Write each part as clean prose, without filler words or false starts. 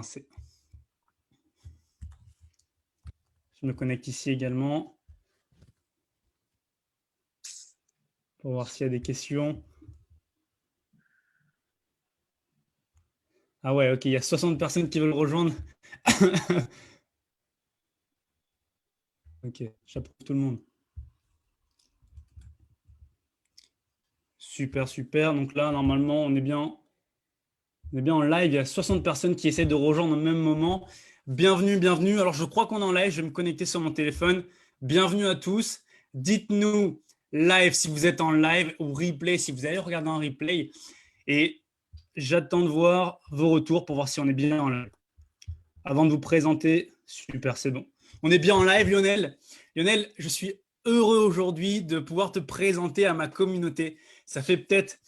français. Je me connecte ici également pour voir s'il y a des questions. Ah ouais, ok, il y a 60 personnes qui veulent rejoindre. Ok, j'approuve tout le monde. Super, super. Donc là, normalement, on est bien en live. Il y a 60 personnes qui essaient de rejoindre au même moment. Bienvenue, bienvenue. Alors, je crois qu'on est en live. Je vais me connecter sur mon téléphone. Bienvenue à tous. Dites-nous live si vous êtes en live ou replay si vous allez regarder un replay. Et j'attends de voir vos retours pour voir si on est bien en live. Avant de vous présenter, super, c'est bon. On est bien en live, Lionel. Lionel, je suis heureux aujourd'hui de pouvoir te présenter à ma communauté. Ça fait peut-être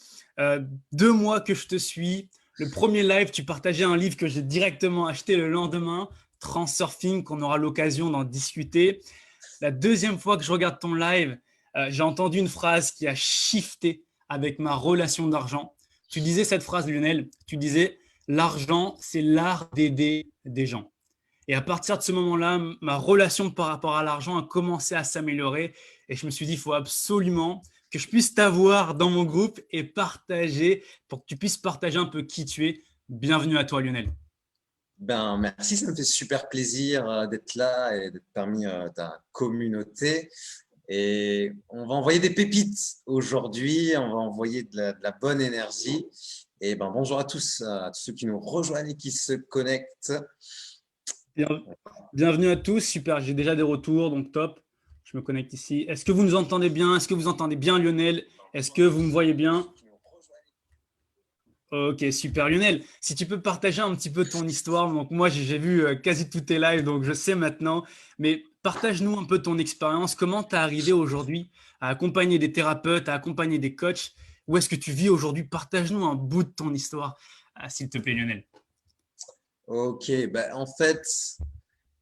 2 mois que je te suis. Le premier live, tu partageais un livre que j'ai directement acheté le lendemain, Transurfing, qu'on aura l'occasion d'en discuter. La deuxième fois que je regarde ton live, j'ai entendu une phrase qui a shifté avec ma relation d'argent. Tu disais cette phrase, Lionel, tu disais « L'argent, c'est l'art d'aider des gens ». Et à partir de ce moment-là, ma relation par rapport à l'argent a commencé à s'améliorer. Et je me suis dit, il faut absolument que je puisse t'avoir dans mon groupe et partager, pour que tu puisses partager un peu qui tu es. Bienvenue à toi, Lionel. Ben, merci, ça me fait super plaisir d'être là et d'être parmi ta communauté. Et on va envoyer des pépites aujourd'hui, on va envoyer de la bonne énergie. Et ben, bonjour à tous ceux qui nous rejoignent et qui se connectent. Bienvenue à tous. Super, j'ai déjà des retours, donc top. Je me connecte ici. Est-ce que vous nous entendez bien? Est-ce que vous entendez bien, Lionel? Est-ce que vous me voyez bien? Ok, super Lionel. Si tu peux partager un petit peu ton histoire. Donc moi, j'ai vu quasi tous tes lives, donc je sais maintenant. Mais partage-nous un peu ton expérience. Comment tu es arrivé aujourd'hui à accompagner des thérapeutes, à accompagner des coachs? Où est-ce que tu vis aujourd'hui? Partage-nous un bout de ton histoire, s'il te plaît, Lionel. Ok, ben, en fait,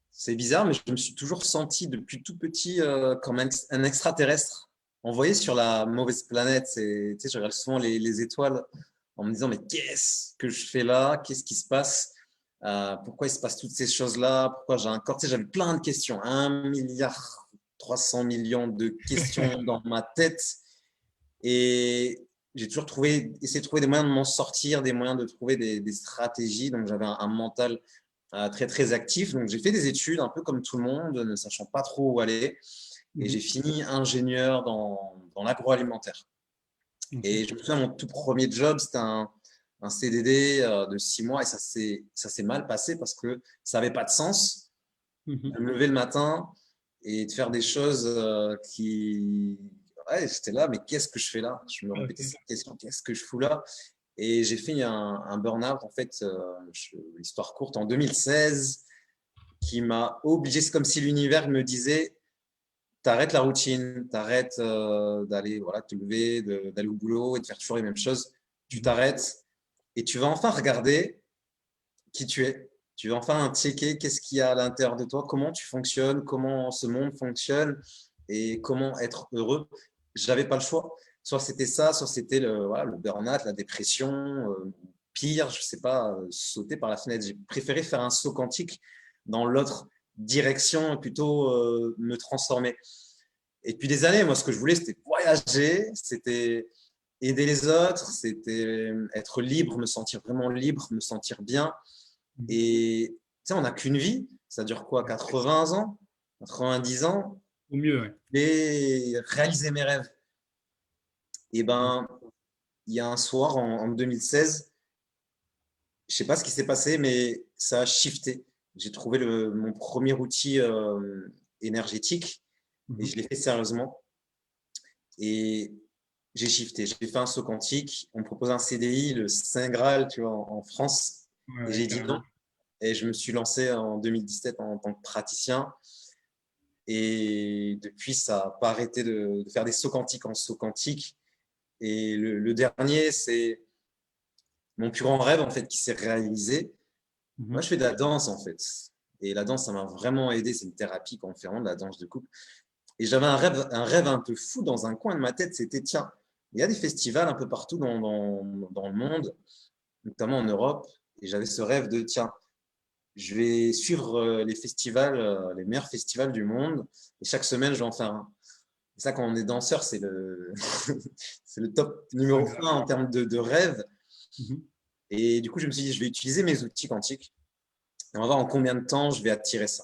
c'est bizarre, mais je me suis toujours senti depuis tout petit comme un extraterrestre envoyé sur la mauvaise planète. Tu sais, je regarde souvent les étoiles en me disant, mais qu'est-ce que je fais là? Qu'est-ce qui se passe? Pourquoi il se passe toutes ces choses-là? Pourquoi j'ai un corps? Tu sais, j'avais plein de questions, 1,3 milliard de questions dans ma tête. Et j'ai toujours essayé de trouver des moyens de m'en sortir, des moyens de trouver des stratégies. Donc, j'avais un mental très, très actif. Donc, j'ai fait des études un peu comme tout le monde, ne sachant pas trop où aller. Et j'ai fini ingénieur dans l'agroalimentaire. Et je me souviens, mon tout premier job, c'était un CDD de 6 mois et ça s'est mal passé parce que ça n'avait pas de sens de me lever le matin et de faire des choses qui… Ouais, j'étais là, mais qu'est-ce que je fais là? Je me répétais cette question, qu'est-ce que je fous là? Et j'ai fait un burn-out, en fait, histoire courte, en 2016, qui m'a obligé, c'est comme si l'univers me disait, t'arrêtes la routine, t'arrêtes d'aller voilà, te lever, d'aller au boulot et de faire toujours les mêmes choses. Tu t'arrêtes et tu vas enfin regarder qui tu es. Tu vas enfin checker qu'est-ce qu'il y a à l'intérieur de toi, comment tu fonctionnes, comment ce monde fonctionne et comment être heureux. J'avais pas le choix. Soit c'était ça, soit c'était voilà, le burn-out, la dépression, pire, je sais pas, sauter par la fenêtre. J'ai préféré faire un saut quantique dans l'autre direction et plutôt me transformer. Et depuis des années, moi, ce que je voulais, c'était voyager, c'était aider les autres, c'était être libre, me sentir vraiment libre, me sentir bien. Et tu sais, on n'a qu'une vie, ça dure quoi, 80 ans, 90 ans, Au mieux, ouais. et réaliser mes rêves. Et ben, il y a un soir en 2016, je sais pas ce qui s'est passé, mais ça a shifté. J'ai trouvé mon premier outil énergétique et je l'ai fait sérieusement. Et j'ai shifté. J'ai fait un saut quantique. On me propose un CDI, le Saint Graal, tu vois, en France. Ouais, Et ouais, j'ai dit non. carrément. Et je me suis lancé en 2017 en tant que praticien. Et depuis, ça n'a pas arrêté de faire des sauts quantiques en sauts quantiques. Et le dernier, c'est mon plus grand rêve, en fait, qui s'est réalisé. Moi, je fais de la danse, en fait. Et la danse, ça m'a vraiment aidé. C'est une thérapie conférente, la danse de couple. Et j'avais un rêve un peu fou dans un coin de ma tête. C'était, tiens, il y a des festivals un peu partout dans le monde, notamment en Europe. Et j'avais ce rêve de, tiens, je vais suivre les festivals, les meilleurs festivals du monde. Et chaque semaine, je vais en faire un. Et ça, quand on est danseur, c'est le, c'est le top numéro un en termes de rêve. Mhm. Et du coup, je me suis dit, je vais utiliser mes outils quantiques et on va voir en combien de temps je vais attirer ça.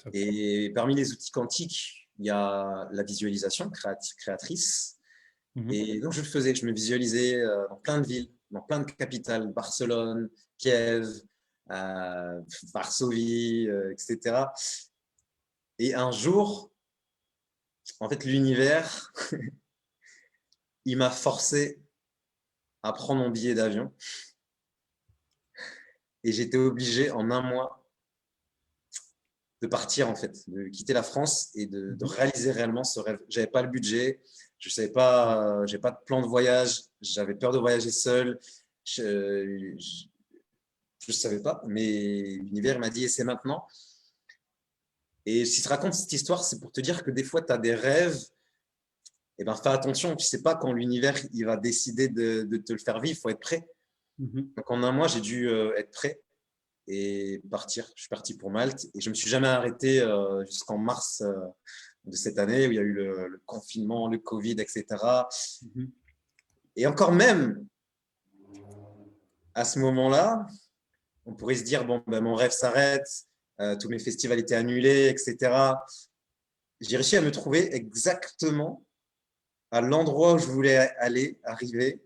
Top. Et parmi les outils quantiques, il y a la visualisation créatrice. Mhm. Et donc, je le faisais, je me visualisais dans plein de villes, dans plein de capitales, Barcelone, Kiev, Varsovie, etc. Et un jour, en fait, l'univers, il m'a forcé à prendre mon billet d'avion. Et j'étais obligé en un mois de partir, en fait, de quitter la France et de Mhm. réaliser réellement ce rêve. J'avais pas le budget, je savais pas, j'ai pas de plan de voyage, j'avais peur de voyager seul. Je, je savais pas, mais l'univers m'a dit et c'est maintenant. Et si je te raconte cette histoire, c'est pour te dire que des fois, tu as des rêves, et ben fais attention, tu sais pas quand l'univers il va décider de te le faire vivre, il faut être prêt. Mhm. Donc en un mois, j'ai dû être prêt et partir. Je suis parti pour Malte et je me suis jamais arrêté jusqu'en mars de cette année où il y a eu le confinement, le Covid, etc. Mhm. Et encore même à ce moment-là, on pourrait se dire bon, ben, mon rêve s'arrête, tous mes festivals étaient annulés, etc. J'ai réussi à me trouver exactement à l'endroit où je voulais aller, arriver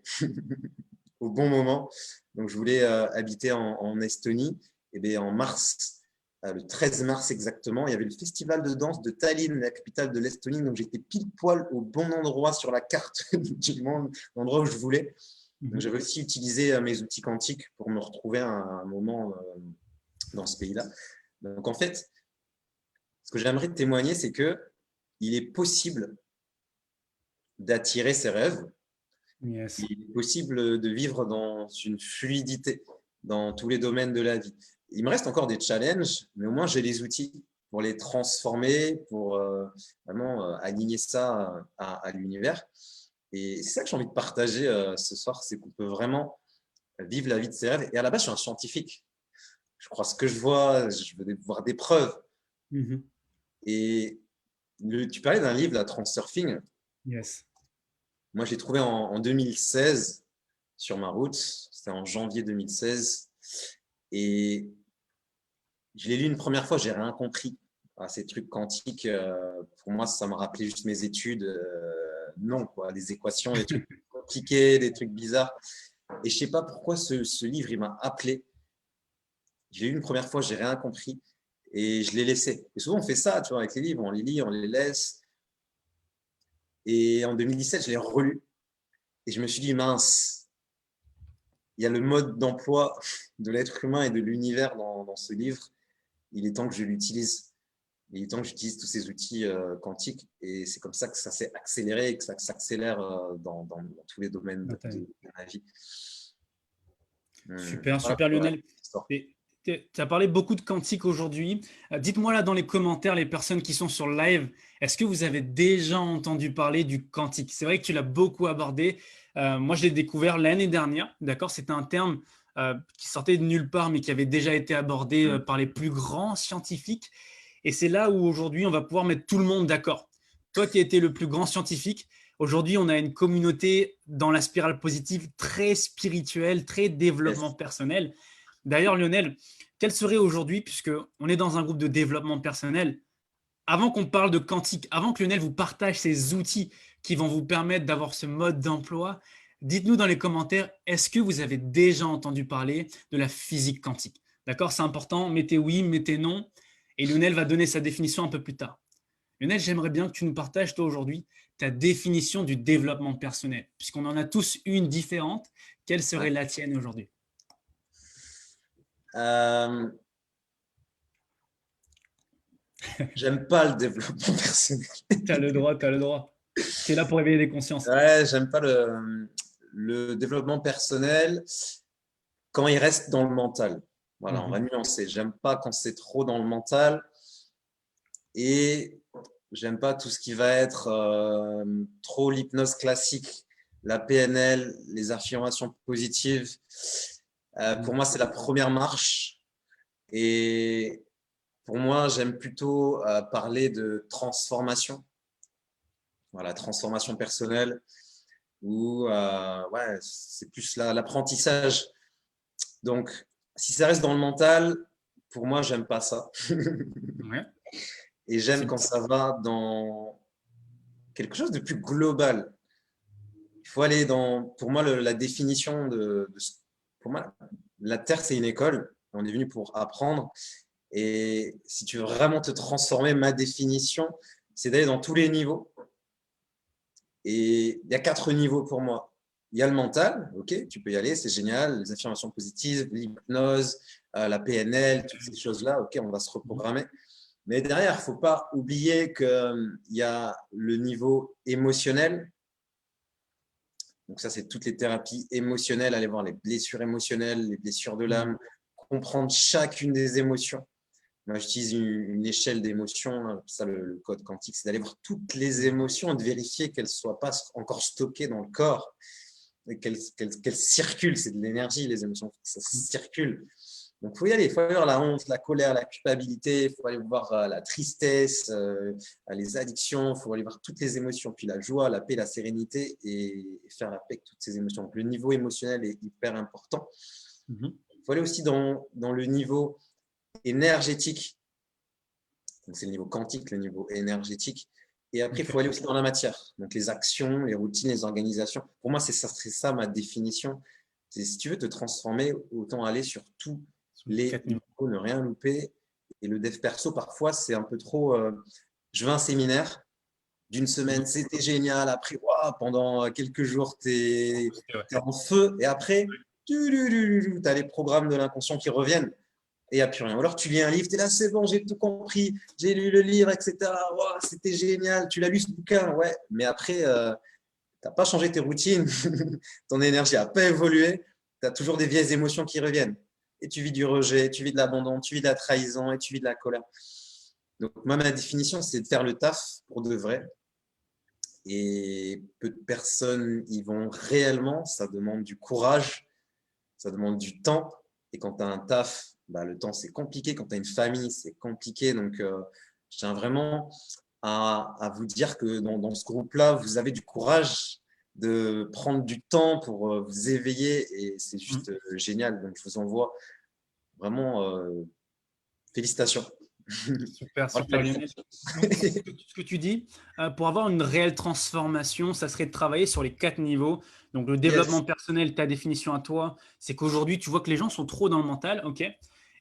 au bon moment. Donc, je voulais habiter en Estonie. Et bien, en mars, le 13 mars exactement, il y avait le festival de danse de Tallinn, la capitale de l'Estonie. Donc, j'étais pile poil au bon endroit sur la carte du monde, l'endroit où je voulais. Donc, Mhm. j'avais aussi utilisé mes outils quantiques pour me retrouver à un moment dans ce pays-là. Donc, en fait, ce que j'aimerais témoigner, c'est que il est possible d'attirer ses rêves. Yes. Il est possible de vivre dans une fluidité dans tous les domaines de la vie. Il me reste encore des challenges, mais au moins j'ai les outils pour les transformer, pour vraiment aligner ça à l'univers. Et c'est ça que j'ai envie de partager ce soir, c'est qu'on peut vraiment vivre la vie de ses rêves. Et à la base, je suis un scientifique. Je crois ce que je vois, je veux voir des preuves. Mhm. Et tu parlais d'un livre, la Transurfing. Yes. Moi, je l'ai trouvé en 2016 sur ma route. C'était en janvier 2016. Et je l'ai lu une première fois, j'ai rien compris à ces trucs quantiques. Pour moi, ça me rappelait juste mes études. Non, quoi, des équations, des trucs compliqués, des trucs bizarres. Et je sais pas pourquoi ce livre, il m'a appelé. Je l'ai lu une première fois, j'ai rien compris. Et je l'ai laissé. Et souvent, on fait ça, tu vois, avec les livres, on les lit, on les laisse. Et en 2017, je l'ai relu. Et je me suis dit, mince, il y a le mode d'emploi de l'être humain et de l'univers dans ce livre. Il est temps que je l'utilise. Il est temps que j'utilise tous ces outils quantiques. Et c'est comme ça que ça s'est accéléré et que ça s'accélère dans tous les domaines de ma vie. Super, Voilà super pour Lionel. l'histoire. Tu as parlé beaucoup de quantique aujourd'hui. Dites-moi là dans les commentaires, les personnes qui sont sur le live, est-ce que vous avez déjà entendu parler du quantique? C'est vrai que tu l'as beaucoup abordé. Moi, je l'ai découvert l'année dernière. D'accord? C'était un terme qui sortait de nulle part, mais qui avait déjà été abordé Mm. par les plus grands scientifiques. Et c'est là où aujourd'hui, on va pouvoir mettre tout le monde d'accord. Toi qui as été le plus grand scientifique, aujourd'hui, on a une communauté dans la spirale positive très spirituelle, très développement Yes. personnel. D'ailleurs, Lionel, quel serait aujourd'hui, puisque on est dans un groupe de développement personnel, avant qu'on parle de quantique, avant que Lionel vous partage ces outils qui vont vous permettre d'avoir ce mode d'emploi, dites-nous dans les commentaires, est-ce que vous avez déjà entendu parler de la physique quantique? D'accord, c'est important, mettez oui, mettez non, et Lionel va donner sa définition un peu plus tard. Lionel, j'aimerais bien que tu nous partages, toi, aujourd'hui, ta définition du développement personnel, puisqu'on en a tous une différente. Quelle Ouais. serait la tienne aujourd'hui? Euh, J'aime pas le développement personnel. Tu as le droit, tu as le droit. Tu es là pour éveiller des consciences. Ouais, j'aime pas le développement personnel quand il reste dans le mental. Voilà, on va Mhm. nuancer. J'aime pas quand c'est trop dans le mental et j'aime pas tout ce qui va être trop l'hypnose classique, la PNL, les affirmations positives. Pour moi, c'est la première marche. Et pour moi, j'aime plutôt parler de transformation, voilà, transformation personnelle, où ouais, c'est plus l'apprentissage. Donc, si ça reste dans le mental, pour moi, j'aime pas ça. Ouais. Et j'aime C'est quand ça va dans quelque chose de plus global. Il faut aller dans, pour moi, la définition pour moi, la Terre, c'est une école. On est venu pour apprendre. Et si tu veux vraiment te transformer, ma définition, c'est d'aller dans tous les niveaux. Et il y a 4 niveaux pour moi. Il y a le mental, ok, tu peux y aller, c'est génial, les affirmations positives, l'hypnose, la PNL, toutes ces choses-là, ok, on va se reprogrammer. Mais derrière, il ne faut pas oublier qu'il y a le niveau émotionnel. Donc ça, c'est toutes les thérapies émotionnelles, aller voir les blessures émotionnelles, les blessures de l'âme, comprendre chacune des émotions. Moi, j'utilise une échelle d'émotions, ça le code quantique, c'est d'aller voir toutes les émotions et de vérifier qu'elles ne soient pas encore stockées dans le corps et qu'elles circulent. C'est de l'énergie, les émotions, ça circule. Donc, il faut y aller, il faut aller voir la honte, la colère, la culpabilité, il faut aller voir la tristesse, les addictions, il faut aller voir toutes les émotions, puis la joie, la paix, la sérénité et faire la paix avec toutes ces émotions. Donc, le niveau émotionnel est hyper important. Il faut aller aussi dans le niveau énergétique. Donc, c'est le niveau quantique, le niveau énergétique. Et après, il faut aller aussi dans la matière. Donc, les actions, les routines, les organisations. Pour moi, ça serait ça ma définition. Si tu veux te transformer, autant aller sur tous les niveaux, ne rien louper. Et le dev perso, parfois, c'est un peu trop. Je veux un séminaire d'une semaine, c'était génial. Après, wow, pendant quelques jours, tu es en feu. Et après, tu as les programmes de l'inconscient qui reviennent. Et il n'y a plus rien. Ou alors tu lis un livre, tu es là, c'est bon, j'ai tout compris, j'ai lu le livre, etc. Wow, c'était génial, tu l'as lu ce bouquin, ouais. Mais après, tu n'as pas changé tes routines, ton énergie n'a pas évolué, tu as toujours des vieilles émotions qui reviennent. Et tu vis du rejet, tu vis de l'abandon, tu vis de la trahison et tu vis de la colère. Donc, moi, ma définition, c'est de faire le taf pour de vrai. Et peu de personnes y vont réellement. Ça demande du courage, ça demande du temps. Et quand tu as un taf, bah, le temps, c'est compliqué. Quand tu as une famille, c'est compliqué. Donc, je tiens vraiment à vous dire que dans ce groupe-là, vous avez du courage de prendre du temps pour vous éveiller et c'est juste génial. Donc, je vous envoie vraiment félicitations. Super, super Lionel. Donc, ce que tu dis, pour avoir une réelle transformation, ça serait de travailler sur les 4 niveaux. Donc, le développement Yes. personnel, ta définition à toi, c'est qu'aujourd'hui, tu vois que les gens sont trop dans le mental, ok?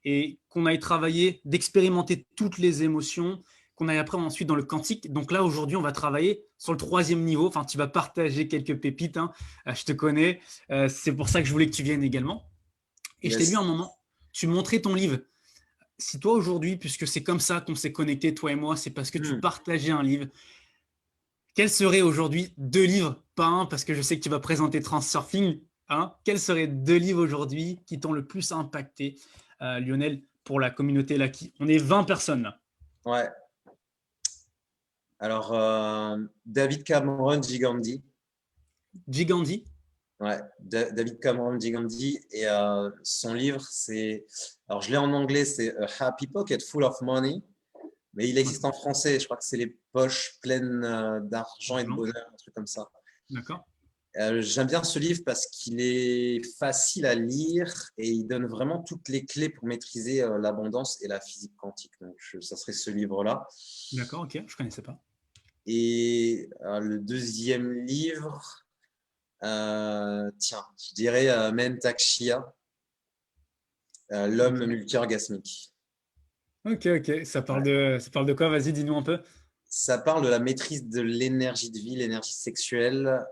Et qu'on aille travailler, d'expérimenter toutes les émotions, qu'on aille après ensuite dans le quantique. Donc là, aujourd'hui, on va travailler sur le 3e niveau. Enfin, tu vas partager quelques pépites, hein. Je te connais. C'est pour ça que je voulais que tu viennes également. Et je t'ai vu Yes. un moment, tu montrais ton livre. Si toi aujourd'hui, puisque c'est comme ça qu'on s'est connecté, toi et moi, c'est parce que tu partageais un livre, quels seraient aujourd'hui 2 livres, pas un, parce que je sais que tu vas présenter Transurfing, hein, quels seraient 2 livres aujourd'hui qui t'ont le plus impacté, Lionel, pour la communauté là qui... On est 20 personnes là. Ouais. Alors, David Cameron Gigandi. Gigandi. Ouais, David Cameron Gigandi. Et son livre, c'est. Alors, je l'ai en anglais, c'est A Happy Pocket Full of Money. Mais il existe en français. Je crois que c'est Les poches pleines d'argent et de bonheur, un truc comme ça. D'accord. J'aime bien ce livre parce qu'il est facile à lire et il donne vraiment toutes les clés pour maîtriser l'abondance et la physique quantique. Donc, ça serait ce livre-là. D'accord, ok, je ne connaissais pas. Et le 2e livre, tiens, je dirais Mentak Chia, L'homme multi-orgasmique. Ok, ok, ça parle de quoi? Vas-y, dis-nous un peu. Ça parle de la maîtrise de l'énergie de vie, l'énergie sexuelle.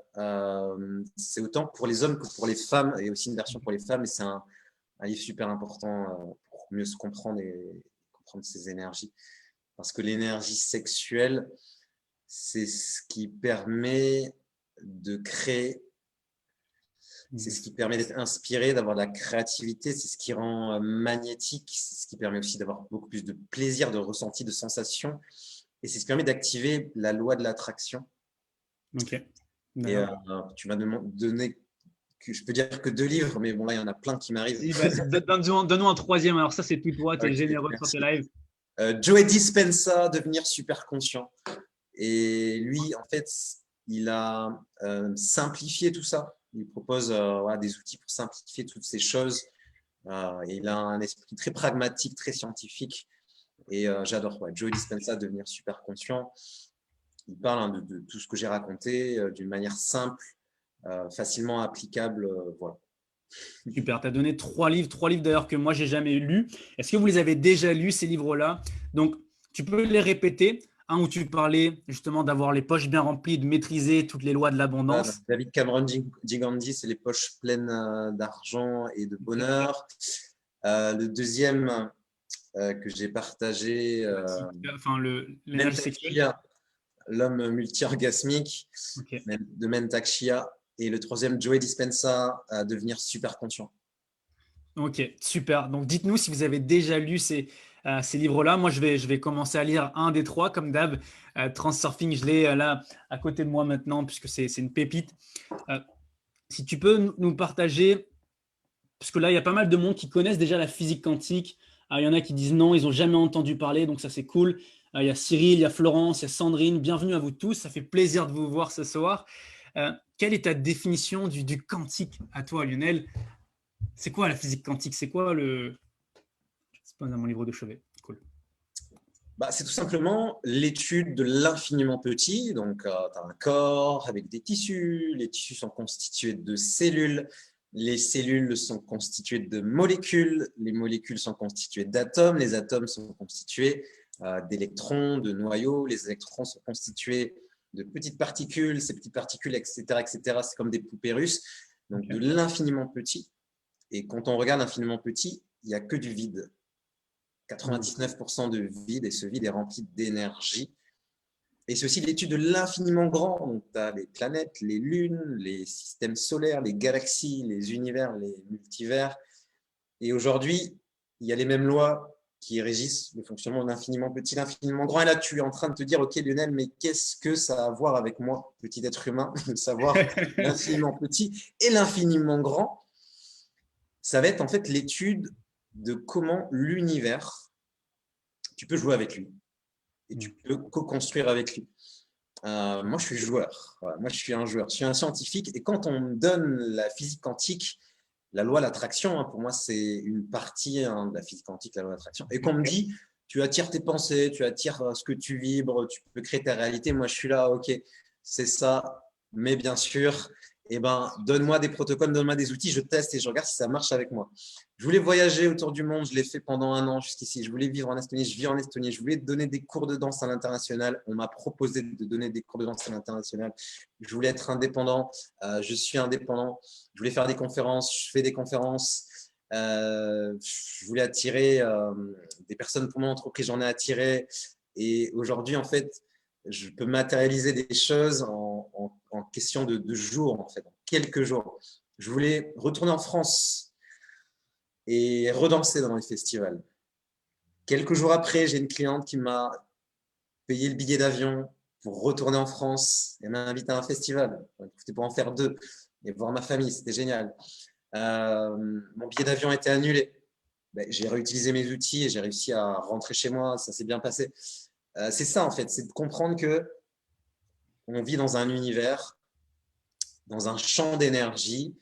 C'est autant pour les hommes que pour les femmes, et aussi une version pour les femmes. Et c'est un livre super important pour mieux se comprendre et comprendre ses énergies. Parce que l'énergie sexuelle, c'est ce qui permet de créer, c'est ce qui permet d'être inspiré, d'avoir de la créativité, c'est ce qui rend magnétique, c'est ce qui permet aussi d'avoir beaucoup plus de plaisir, de ressenti, de sensations. Et c'est ce qui permet d'activer la loi de l'attraction. Ok. Et D'accord. tu m'as donné je peux dire que 2 livres, mais bon, là, il y en a plein qui m'arrivent. Donne-nous un troisième. Alors ça, c'est tout toi. Tu es Ok, généreux sur tes merci. lives. Joe Dispenza, Devenir super conscient. Et lui, en fait, il a simplifié tout ça. Il propose voilà, des outils pour simplifier toutes ces choses. Et il a un esprit très pragmatique, très scientifique. Et j'adore. Ouais. Joe Dispenza, Devenir super conscient. Il parle de tout ce que j'ai raconté d'une manière simple, facilement applicable. Voilà. Super, tu as donné trois livres d'ailleurs que moi j'ai jamais lus. Est-ce que vous les avez déjà lus ces livres-là? Donc tu peux les répéter. Un où tu parlais justement d'avoir les poches bien remplies, de maîtriser toutes les lois de l'abondance. David Cameron Gigandi, c'est les poches pleines d'argent et de bonheur. Le deuxième que j'ai partagé, Enfin, l'énergie Mentak sexuelle. Chia, l'homme multi-orgasmique Ok. de Mentak Chia. Et le troisième, Joe Dispenza, Devenir super conscient. Ok, super. Donc dites-nous si vous avez déjà lu ces livres-là. Moi, je vais commencer à lire un des trois, comme d'hab. Transurfing, je l'ai là à côté de moi maintenant, puisque c'est une pépite. Euh, Si tu peux nous partager, parce que là, il y a pas mal de monde qui connaissent déjà la physique quantique. Il y en a qui disent non, ils n'ont jamais entendu parler, donc ça c'est cool. Il y a Cyril, il y a Florence, il y a Sandrine. Bienvenue à vous tous. Ça fait plaisir de vous voir ce soir. Quelle est ta définition du quantique à toi, Lionel? C'est quoi la physique quantique? C'est quoi le... C'est pas dans mon livre de chevet. Cool. C'est tout simplement l'étude de l'infiniment petit. Donc, tu as un corps avec des tissus. Les tissus sont constitués de cellules. Les cellules sont constituées de molécules. Les molécules sont constituées d'atomes. Les atomes sont constitués d'électrons, de noyaux. Les électrons sont constitués de petites particules. Ces petites particules, etc., etc., c'est comme des poupées russes. Donc, de l'infiniment petit. Et quand on regarde l'infiniment petit, il n'y a que du vide. 99% de vide, et ce vide est rempli d'énergie. Et c'est aussi l'étude de l'infiniment grand. Donc, tu as les planètes, les lunes, les systèmes solaires, les galaxies, les univers, les multivers. Et aujourd'hui, il y a les mêmes lois qui régissent le fonctionnement de l'infiniment petit, l'infiniment grand. Et là, tu es en train de te dire, OK, Lionel, mais qu'est-ce que ça a à voir avec moi, petit être humain, de savoir l'infiniment petit et l'infiniment grand? Ça va être en fait l'étude de comment l'univers, tu peux jouer avec lui et tu peux co-construire avec lui. Moi, je suis joueur. Voilà, moi, je suis un joueur. Je suis un scientifique. Et quand on me donne la physique quantique, la loi de l'attraction, pour moi, c'est une partie de la physique quantique, la loi de l'attraction. Et qu'on me dit, tu attires tes pensées, tu attires ce que tu vibres, tu peux créer ta réalité. Moi, je suis là, OK, c'est ça. Mais bien sûr, donne-moi des protocoles, donne-moi des outils, je teste et je regarde si ça marche avec moi. Je voulais voyager autour du monde, je l'ai fait pendant 1 an jusqu'ici. Je voulais vivre en Estonie, je vis en Estonie. Je voulais donner des cours de danse à l'international. On m'a proposé de donner des cours de danse à l'international. Je voulais être indépendant. Je suis indépendant. Je voulais faire des conférences. Je fais des conférences. Je voulais attirer des personnes pour mon entreprise. J'en ai attiré. Et aujourd'hui, en fait, je peux matérialiser des choses en question de jours, en fait, en quelques jours. Je voulais retourner en France et redanser dans les festivals. Quelques jours après, j'ai une cliente qui m'a payé le billet d'avion pour retourner en France. Elle m'a invité à un festival. C'était pour en faire 2 et voir ma famille. C'était génial. Mon billet d'avion a été annulé. J'ai réutilisé mes outils et j'ai réussi à rentrer chez moi. Ça s'est bien passé. C'est ça, en fait. C'est de comprendre que on vit dans un univers, dans un champ d'énergie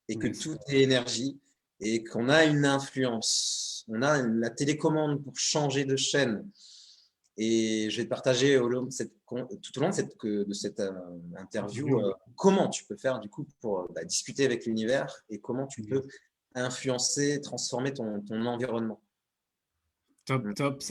et que tout est énergie et qu'on a une influence. On a la télécommande pour changer de chaîne. Et je vais te partager tout au long de cette interview comment tu peux faire du coup pour discuter avec l'univers et comment tu peux influencer, transformer ton environnement. Top, top.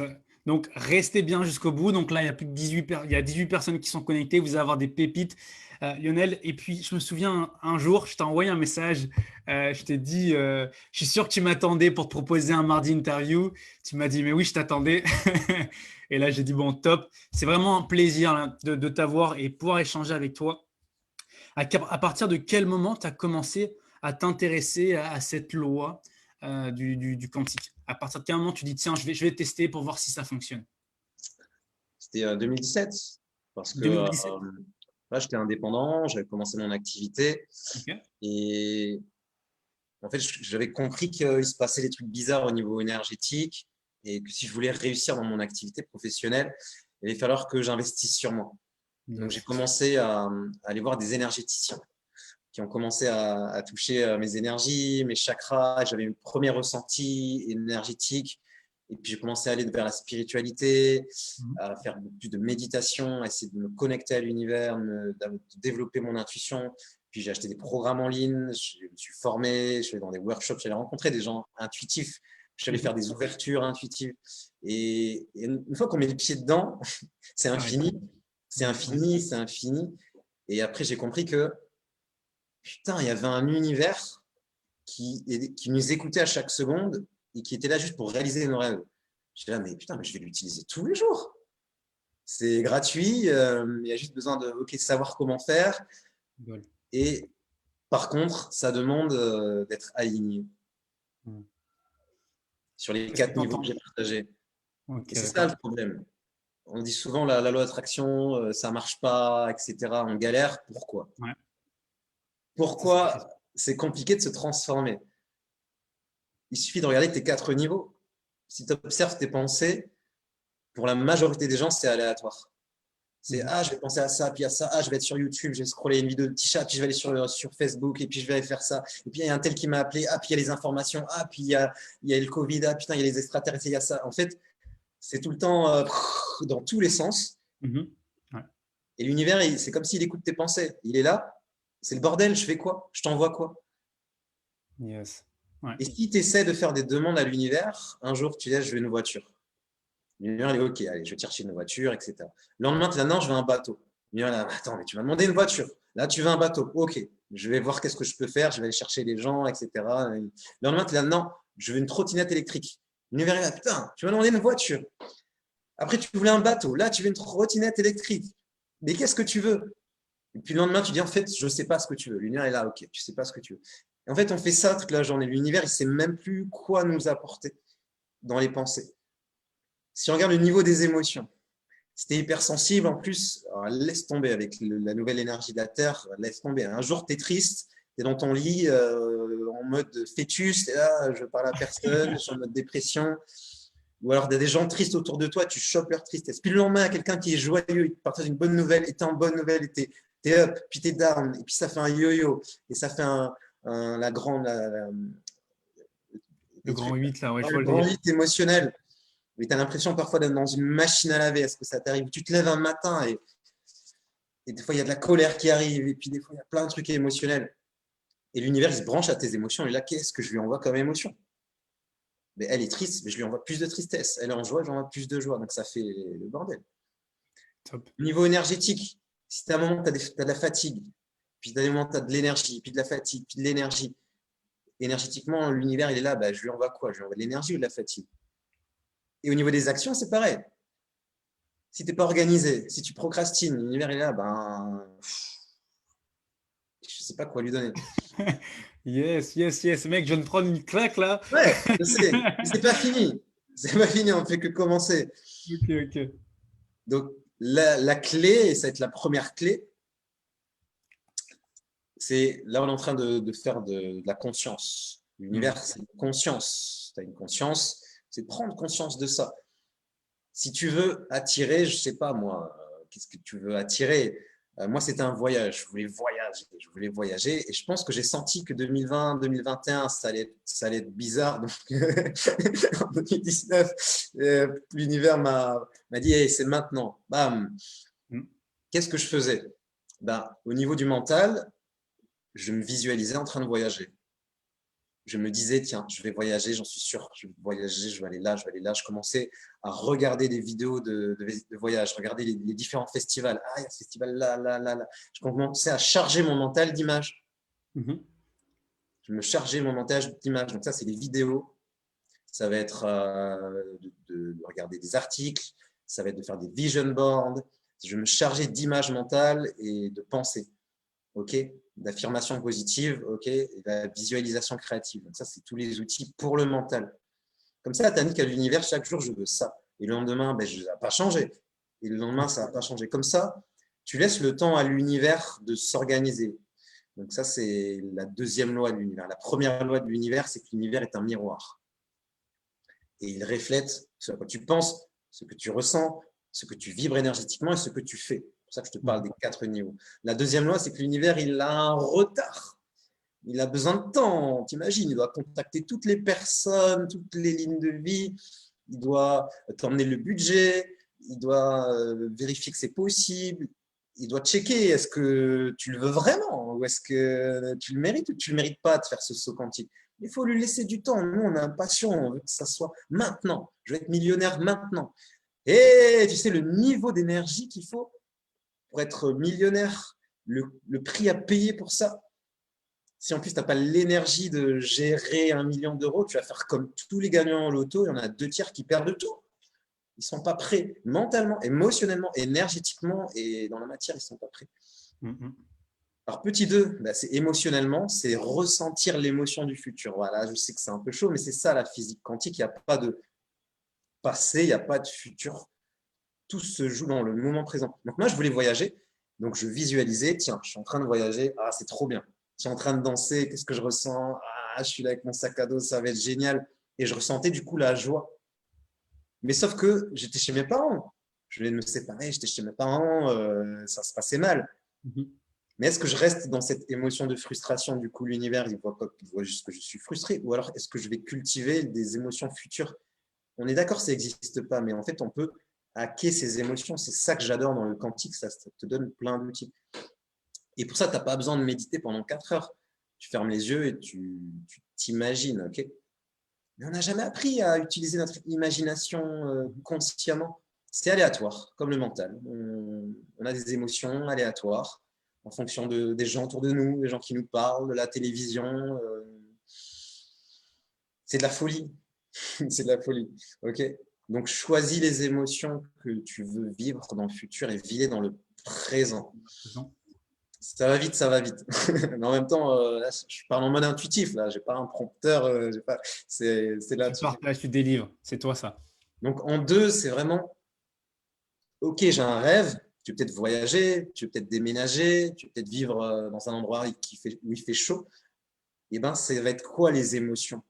Donc, restez bien jusqu'au bout. Donc là, il y a plus de 18 personnes qui sont connectées. Vous allez avoir des pépites, Lionel. Et puis, je me souviens un jour, je t'ai envoyé un message. Je t'ai dit, je suis sûr que tu m'attendais pour te proposer un mardi interview. Tu m'as dit, mais oui, je t'attendais. Et là, j'ai dit, bon, top. C'est vraiment un plaisir là, de t'avoir et pouvoir échanger avec toi. À partir de quel moment tu as commencé à t'intéresser à cette loi du quantique? À partir de quel moment tu dis, tiens, je vais tester pour voir si ça fonctionne? C'était 2017 parce que 2017. Là, j'étais indépendant, j'avais commencé mon activité Ok. et en fait, j'avais compris qu'il se passait des trucs bizarres au niveau énergétique et que si je voulais réussir dans mon activité professionnelle, il allait falloir que j'investisse sur moi. Donc, j'ai Yes. commencé à aller voir des énergéticiens qui ont commencé à toucher mes énergies, mes chakras. J'avais un premier ressenti énergétique. Et puis, j'ai commencé à aller vers la spiritualité, Mhm. à faire plus de méditation, à essayer de me connecter à l'univers, de développer mon intuition. Puis, j'ai acheté des programmes en ligne, je me suis formé, je suis allé dans des workshops, j'allais rencontrer des gens intuitifs, je suis allé Mhm. faire des ouvertures intuitives. Et une fois qu'on met le pied dedans, c'est Ah ouais. infini, c'est Ouais, ouais. infini, c'est infini. Et après, j'ai compris que putain, il y avait un univers qui nous écoutait à chaque seconde et qui était là juste pour réaliser nos rêves. J'étais là, mais putain, mais je vais l'utiliser tous les jours. C'est gratuit, il y a juste besoin de savoir comment faire. Goal. Et par contre, ça demande d'être aligné Mhm. sur les Qu'est-ce que 4 tu niveaux que entends? j'ai partagés. Ok, Et c'est ça d'accord. le problème. On dit souvent la loi d'attraction, ça marche pas, etc. On galère. Pourquoi? Ouais, ça c'est Pourquoi difficile. c'est compliqué de se transformer? Il suffit de regarder tes 4 niveaux. Si tu observes tes pensées, pour la majorité des gens, c'est aléatoire. C'est Mhm. ah, je vais penser à ça, puis à ça, ah, je vais être sur YouTube, je vais scroller une vidéo de petit chat, puis je vais aller sur Facebook, et puis je vais aller faire ça. Et puis il y a un tel qui m'a appelé, ah, puis il y a les informations, ah, puis il y a le Covid, ah, putain, il y a les extraterrestres, il y a ça. En fait, c'est tout le temps dans tous les sens. Mhm. Ouais. Et l'univers, c'est comme s'il écoute tes pensées. Il est là, c'est le bordel, je fais quoi? Je t'envoie quoi? Yes. Ouais. Et si tu essaies de faire des demandes à l'univers, un jour tu dis, je veux une voiture. L'univers, il est OK, allez, je vais te chercher une voiture, etc. Le lendemain, tu es là, non, je veux un bateau. L'univers, là, attends, mais tu m'as demandé une voiture. Là, tu veux un bateau. OK, je vais voir qu'est-ce que je peux faire, je vais aller chercher les gens, etc. Le lendemain, tu es là, non, je veux une trottinette électrique. L'univers est là, putain, tu m'as demandé une voiture. Après, tu voulais un bateau. Là, tu veux une trottinette électrique. Mais qu'est-ce que tu veux? Et puis le lendemain, tu dis, en fait, je ne sais pas ce que tu veux. L'univers est là, OK, tu ne sais pas ce que tu veux. Et en fait, on fait ça toute la journée. L'univers, il ne sait même plus quoi nous apporter dans les pensées. Si on regarde le niveau des émotions, si tu es hypersensible, en plus, alors, laisse tomber avec la nouvelle énergie de la Terre, laisse tomber. Un jour, tu es triste, tu es dans ton lit en mode fœtus, tu es là, je parle à personne, je suis en mode dépression. Ou alors, il y a des gens tristes autour de toi, tu chopes leur tristesse. Puis le lendemain, il y a quelqu'un qui est joyeux, il te partage une bonne nouvelle, et tu es en bonne nouvelle, et tu es up, puis tu es down, et puis ça fait un yo-yo, et ça fait la grande, Le des grand trucs, 8 là, ouais, je un vois le grand délire. hit émotionnel. Mais tu as l'impression parfois d'être dans une machine à laver. Est-ce que ça t'arrive? Tu te lèves un matin et des fois, il y a de la colère qui arrive, et puis des fois, il y a plein de trucs émotionnels. Et l'univers, il se branche à tes émotions. Et là, qu'est-ce que je lui envoie comme émotion? Mais elle est triste, mais je lui envoie plus de tristesse. Elle est en joie, je lui envoie plus de joie. Donc, ça fait le bordel. Top. Au niveau énergétique, si tu as un moment, tu as, de la fatigue, puis tu as des moments, tu as de l'énergie, puis de la fatigue, puis de l'énergie. Énergétiquement, l'univers, il est là, bah, je lui envoie quoi? Je lui envoie de l'énergie ou de la fatigue? Et au niveau des actions, c'est pareil. Si tu n'es pas organisé, si tu procrastines, l'univers est là, ben, je ne sais pas quoi lui donner. Yes, yes, yes. Mec, je viens de prendre une claque là. Ouais, je sais, mais c'est pas fini. C'est pas fini, on ne fait que commencer. Ok, ok. Donc, la clé, et ça va être la première clé, c'est là, on est en train de faire de la conscience. Hmm. L'univers, c'est une conscience. Tu as une conscience, c'est prendre conscience de ça. Si tu veux attirer, je sais pas moi, qu'est-ce que tu veux attirer? Moi, c'était un voyage. Je voulais voyager. Et je pense que j'ai senti que 2020, 2021, ça allait être bizarre. Donc, en 2019, l'univers m'a dit, hey, c'est maintenant. Bam. Hmm. Qu'est-ce que je faisais? Ben, au niveau du mental, je me visualisais en train de voyager. Je me disais, tiens, je vais voyager, j'en suis sûr, je vais voyager, je vais aller là, je vais aller là. Je commençais à regarder des vidéos de voyage, regarder les différents festivals. Ah, il y a ce festival là, là, là, là. Je commençais à charger mon mental d'images. Mhm. Je me chargeais mon mental d'images. Donc ça, c'est des vidéos. Ça va être de regarder des articles. Ça va être de faire des vision boards. Je me chargeais d'images mentales et de pensées. OK, d'affirmation positive, OK, et de la visualisation créative. Donc ça, c'est tous les outils pour le mental. Comme ça, tu indiques à l'univers, chaque jour, je veux ça. Et le lendemain, ben, ça n'a pas changé. Et le lendemain, ça n'a pas changé. Comme ça, tu laisses le temps à l'univers de s'organiser. Donc ça, c'est la deuxième loi de l'univers. La première loi de l'univers, c'est que l'univers est un miroir. Et il reflète ce à quoi tu penses, ce que tu ressens, ce que tu vibres énergétiquement et ce que tu fais. C'est pour ça que je te parle des 4 niveaux. La deuxième loi, c'est que l'univers, il a un retard. Il a besoin de temps, t'imagines, il doit contacter toutes les personnes, toutes les lignes de vie, il doit t'emmener le budget, il doit vérifier que c'est possible, il doit checker est-ce que tu le veux vraiment ou est-ce que tu le mérites ou tu ne le mérites pas de faire ce saut quantique. Il faut lui laisser du temps. Nous, on a impatient, on veut que ça soit maintenant. Je veux être millionnaire maintenant. Et tu sais, le niveau d'énergie qu'il faut pour être millionnaire, le prix à payer pour ça, si en plus tu n'as pas l'énergie de gérer 1 million d'euros, tu vas faire comme tous les gagnants au loto, il y en a 2 tiers qui perdent tout. Ils ne sont pas prêts mentalement, émotionnellement, énergétiquement et dans la matière, ils ne sont pas prêts. Alors, petit 2, c'est émotionnellement, c'est ressentir l'émotion du futur. Voilà, je sais que c'est un peu chaud, mais c'est ça la physique quantique. Il n'y a pas de passé, il n'y a pas de futur. Tout se joue dans le moment présent. Donc, moi, je voulais voyager. Donc, je visualisais, tiens, je suis en train de voyager. Ah, c'est trop bien. Je suis en train de danser. Qu'est-ce que je ressens? Ah, je suis là avec mon sac à dos, ça va être génial. Et je ressentais du coup la joie. Mais sauf que j'étais chez mes parents. Je venais de me séparer, j'étais chez mes parents, ça se passait mal. Mais est-ce que je reste dans cette émotion de frustration? Du coup, l'univers, il voit juste que je suis frustré. Ou alors, est-ce que je vais cultiver des émotions futures? On est d'accord, ça n'existe pas, mais en fait, on peut hacker ces émotions. C'est ça que j'adore dans le quantique, ça te donne plein d'outils. Et pour ça, tu n'as pas besoin de méditer pendant 4 heures. Tu fermes les yeux et tu t'imagines, ok? Mais on n'a jamais appris à utiliser notre imagination consciemment. C'est aléatoire, comme le mental. On a des émotions aléatoires en fonction des gens autour de nous, des gens qui nous parlent, de la télévision. C'est de la folie. C'est de la folie. Ok. Donc, choisis les émotions que tu veux vivre dans le futur et vis-les dans le présent. Ça va vite, ça va vite. Mais en même temps, là, je parle en mode intuitif. Là, j'ai pas un prompteur. C'est là. Tu partages, tu délivres. C'est toi ça. Donc, en 2, c'est vraiment ok, j'ai un rêve. Tu veux peut-être voyager, tu veux peut-être déménager, tu veux peut-être vivre dans un endroit où il fait chaud. Et ben, ça va être quoi les émotions?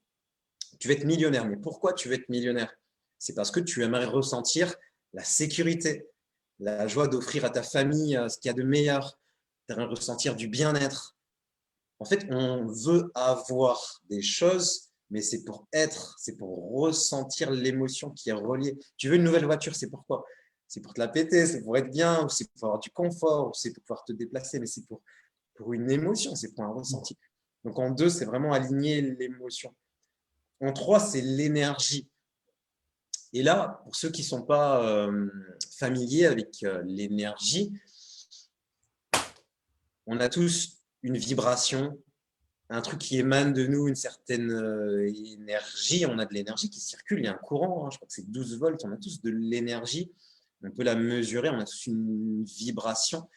Tu veux être millionnaire, mais pourquoi tu veux être millionnaire? C'est parce que tu aimerais ressentir la sécurité, la joie d'offrir à ta famille ce qu'il y a de meilleur, tu aimerais ressentir du bien-être. En fait, on veut avoir des choses, mais c'est pour être, c'est pour ressentir l'émotion qui est reliée. Tu veux une nouvelle voiture, c'est pourquoi? C'est pour te la péter, c'est pour être bien, ou c'est pour avoir du confort, ou c'est pour pouvoir te déplacer, mais c'est pour une émotion, c'est pour un ressenti. Donc en 2, c'est vraiment aligner l'émotion. En 3, c'est l'énergie. Et là, pour ceux qui ne sont pas familiers avec l'énergie, on a tous une vibration, un truc qui émane de nous, une certaine énergie. On a de l'énergie qui circule, il y a un courant, je crois que c'est 12 volts, on a tous de l'énergie, on peut la mesurer, on a tous une vibration.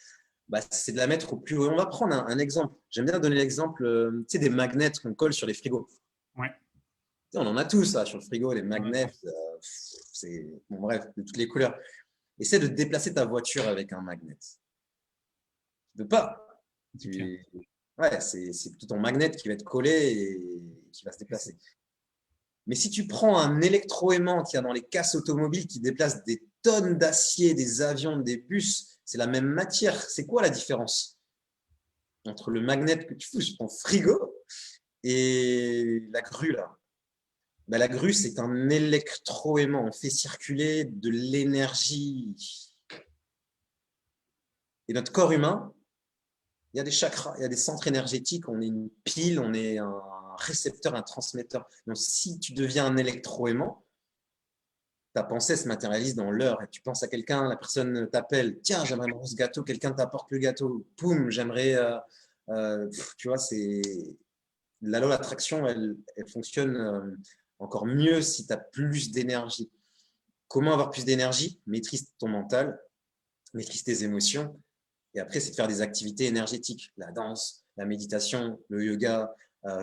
C'est de la mettre au plus haut. On va prendre un exemple. J'aime bien donner l'exemple des magnets qu'on colle sur les frigos. Ouais. On en a tous ça, sur le frigo, les magnets, bref, de toutes les couleurs. Essaie de déplacer ta voiture avec un magnet. Tu ne peux pas. C'est tout ton magnet qui va être collé et qui va se déplacer. Mais si tu prends un électroaimant qu'il y a dans les casses automobiles qui déplace des tonnes d'acier, des avions, des bus, c'est la même matière. C'est quoi la différence entre le magnet que tu fous sur ton frigo et la grue là? La grue, c'est un électroaimant. On fait circuler de l'énergie. Et notre corps humain, il y a des chakras, il y a des centres énergétiques. On est une pile, on est un récepteur, un transmetteur. Donc, si tu deviens un électroaimant, ta pensée se matérialise dans l'heure. Et tu penses à quelqu'un, la personne t'appelle. Tiens, j'aimerais manger ce gâteau. Quelqu'un t'apporte le gâteau. Poum, j'aimerais. Tu vois, c'est la loi d'attraction, elle fonctionne encore mieux si tu as plus d'énergie. Comment avoir plus d'énergie? Maîtrise ton mental, maîtrise tes émotions. Et après, c'est de faire des activités énergétiques. La danse, la méditation, le yoga,